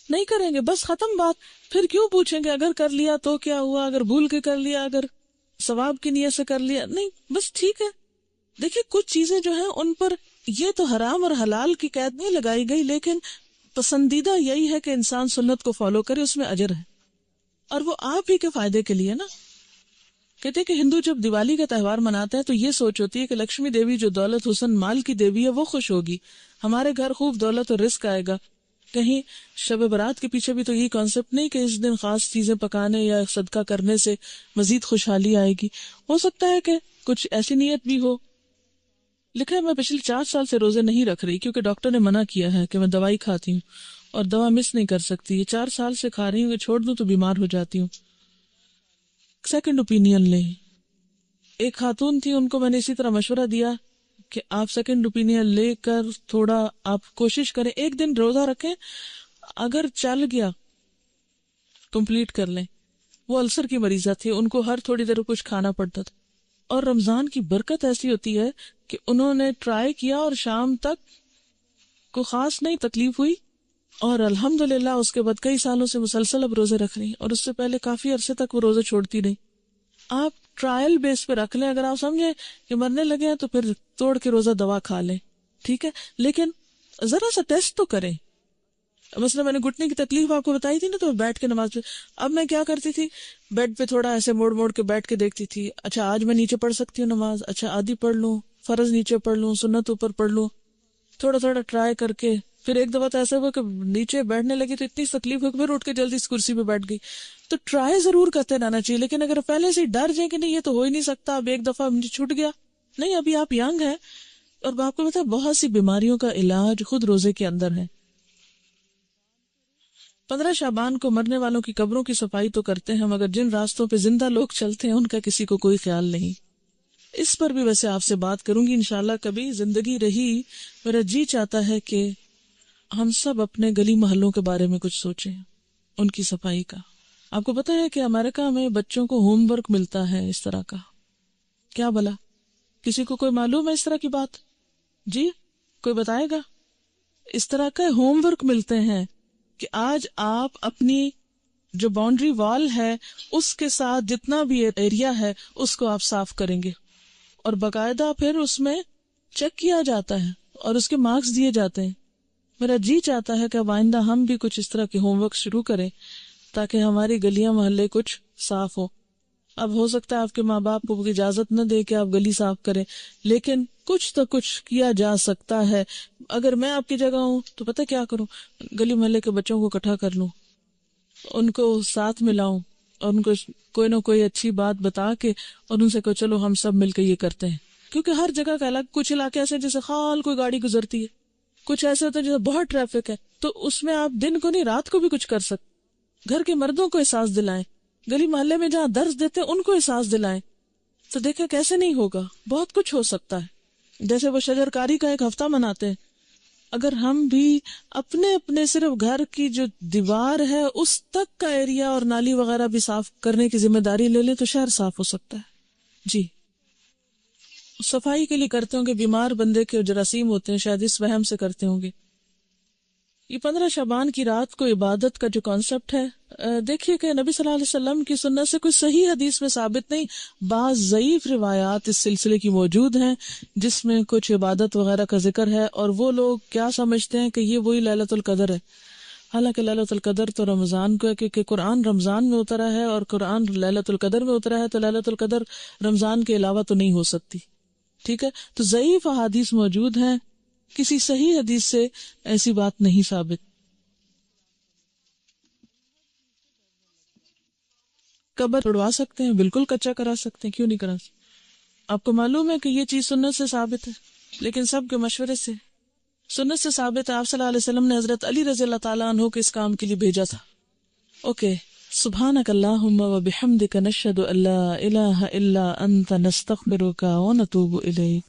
نہیں کریں گے بس ختم بات. پھر کیوں پوچھیں گے اگر کر لیا تو کیا ہوا، اگر بھول کے کر لیا، اگر ثواب کی نیت سے کر لیا، نہیں بس ٹھیک ہے. دیکھیں کچھ چیزیں جو ہیں ان پر یہ تو حرام اور حلال کی قید نہیں لگائی گئی، لیکن پسندیدہ یہی ہے کہ انسان سنت کو فالو کرے، اس میں اجر ہے، اور وہ آپ ہی کے فائدے کے لیے نا. کہتے ہیں کہ ہندو جب دیوالی کا تہوار مناتا ہے تو یہ سوچ ہوتی ہے کہ لکشمی دیوی جو دولت حسن مال کی دیوی ہے وہ خوش ہوگی، ہمارے گھر خوب دولت اور رزق آئے گا. کہیں شب برات کے پیچھے بھی تو یہی کانسیپٹ نہیں کہ اس دن خاص چیزیں پکانے یا صدقہ کرنے سے مزید خوشحالی آئے گی. ہو سکتا ہے کہ کچھ ایسی نیت بھی ہو. لکھا ہے میں پچھلے 4 سال سے روزے نہیں رکھ رہی کیونکہ ڈاکٹر نے منع کیا ہے کہ میں دوائی کھاتی ہوں اور دوا مس نہیں کر سکتی. یہ 4 سال سے کھا رہی ہوں کہ چھوڑ دوں تو بیمار ہو جاتی ہوں. سیکنڈ اوپینین لیں. ایک خاتون تھی، ان کو میں نے اسی طرح مشورہ دیا کہ آپ سیکنڈ اوپینین لے کر تھوڑا آپ کوشش کریں، ایک دن روزہ رکھیں، اگر چل گیا کمپلیٹ کر لیں. وہ السر کی مریضہ تھی، ان کو ہر تھوڑی دیر کچھ کھانا پڑتا تھا، اور رمضان کی برکت ایسی ہوتی ہے کہ انہوں نے ٹرائی کیا اور شام تک کو خاص نہیں تکلیف ہوئی، اور الحمدللہ اس کے بعد کئی سالوں سے مسلسل اب روزے رکھ رہی ہیں، اور اس سے پہلے کافی عرصے تک وہ روزے چھوڑتی رہی. آپ ٹرائل بیس پہ رکھ لیں، اگر آپ سمجھیں کہ مرنے لگے ہیں تو پھر توڑ کے روزہ دوا کھا لیں، ٹھیک ہے، لیکن ذرا سا ٹیسٹ تو کریں. مثلا میں نے گھٹنے کی تکلیف آپ کو بتائی تھی نا، تو میں بیٹھ کے نماز پہ، اب میں کیا کرتی تھی، بیڈ پہ تھوڑا ایسے موڑ موڑ کے بیٹھ کے دیکھتی تھی، اچھا آج میں نیچے پڑھ سکتی ہوں نماز، اچھا آدھی پڑھ لوں، فرض نیچے پڑھ لوں، سنت اوپر پڑھ لوں، تھوڑا تھوڑا ٹرائی کر کے. پھر ایک دفعہ تو ایسا ہوا کہ نیچے بیٹھنے لگی تو اتنی تکلیف ہو کہ پھر اٹھ کے جلدی اس کرسی پہ بیٹھ گئی. تو ٹرائی ضرور کرتے رہنا چاہیے، لیکن اگر پہلے سے ڈر جائیں کہ نہیں یہ تو ہو ہی نہیں سکتا، اب ایک دفعہ مجھے چھوٹ گیا، نہیں، ابھی آپ ینگ ہیں، اور آپ کو پتا ہے بہت سی بیماریوں کا علاج خود روزے کے اندر ہے. 15 شعبان کو مرنے والوں کی قبروں کی صفائی تو کرتے ہیں، مگر جن راستوں پہ زندہ لوگ چلتے ہیں ان کا کسی کو کوئی خیال نہیں. اس پر بھی ویسے آپ سے بات کروں گی انشاءاللہ، کبھی زندگی رہی. میرا جی چاہتا ہے کہ ہم سب اپنے گلی محلوں کے بارے میں کچھ سوچیں، ان کی صفائی کا. آپ کو پتا ہے کہ امریکہ میں بچوں کو ہوم ورک ملتا ہے اس طرح کا؟ کیا بلا، کسی کو کوئی معلوم ہے اس طرح کی بات؟ جی کوئی بتائے گا؟ اس طرح کا ہوم ورک ملتے ہیں کہ آج آپ اپنی جو باؤنڈری وال ہے اس کے ساتھ جتنا بھی ایریا ہے اس کو آپ صاف کریں گے، اور باقاعدہ پھر اس میں چیک کیا جاتا ہے اور اس کے مارکس دیے جاتے ہیں. میرا جی چاہتا ہے کہ اب آئندہ ہم بھی کچھ اس طرح کے ہوم ورک شروع کریں تاکہ ہماری گلیاں محلے کچھ صاف ہو. اب ہو سکتا ہے آپ کے ماں باپ کو اجازت نہ دے کہ آپ گلی صاف کریں، لیکن کچھ تو کچھ کیا جا سکتا ہے. اگر میں آپ کی جگہ ہوں تو پتہ کیا کروں، گلی محلے کے بچوں کو اکٹھا کر لوں، ان کو ساتھ ملاؤں، اور ان کو کوئی نہ کوئی اچھی بات بتا کے اور ان سے کہو چلو ہم سب مل کے یہ کرتے ہیں. کیونکہ ہر جگہ کا الگ، کچھ علاقے ایسے جیسے خال کوئی گاڑی گزرتی ہے، کچھ ایسے ہوتے ہیں جیسے بہت ٹریفک ہے، تو اس میں آپ دن کو نہیں رات کو بھی کچھ کر سکتے. گھر کے مردوں کو احساس دلائیں، گلی محلے میں جہاں درس دیتے ان کو احساس دلائیں، تو دیکھیں کیسے نہیں ہوگا، بہت کچھ ہو سکتا ہے. جیسے وہ شجر کاری کا ایک ہفتہ مناتے ہیں، اگر ہم بھی اپنے اپنے صرف گھر کی جو دیوار ہے اس تک کا ایریا اور نالی وغیرہ بھی صاف کرنے کی ذمہ داری لے لیں تو شہر صاف ہو سکتا ہے. جی صفائی کے لیے کرتے ہوں گے، بیمار بندے کے جراثیم ہوتے ہیں شاید اس وہم سے کرتے ہوں گے. یہ 15 شعبان کی رات کو عبادت کا جو کانسیپٹ ہے، دیکھیے کہ نبی صلی اللہ علیہ وسلم کی سنت سے کوئی صحیح حدیث میں ثابت نہیں، بعض ضعیف روایات اس سلسلے کی موجود ہیں جس میں کچھ عبادت وغیرہ کا ذکر ہے، اور وہ لوگ کیا سمجھتے ہیں کہ یہ وہی لیلۃ القدر ہے. حالانکہ لیلۃ القدر تو رمضان کو ہے، کیونکہ قرآن رمضان میں اترا ہے اور قرآن لیلۃ القدر میں اترا ہے، تو لیلۃ القدر رمضان کے علاوہ تو نہیں ہو سکتی. ٹھیک ہے، تو ضعیف احادیث موجود ہیں، کسی صحیح حدیث سے ایسی بات نہیں ثابت. قبر توڑوا سکتے ہیں، بالکل کچا کرا سکتے ہیں، کیوں نہیں کرا سکتے؟ آپ کو معلوم ہے کہ یہ چیز سنت سے ثابت ہے، لیکن سب کے مشورے سے سنت سے ثابت ہے. آپ صلی اللہ علیہ وسلم نے حضرت علی رضی اللہ تعالیٰ عنہ کو اس کام کے لیے بھیجا تھا. اوکے، سبحانک اللہم و بحمدک نشہد ان لا الہ الا انت نستغفرک و نتوب الیک.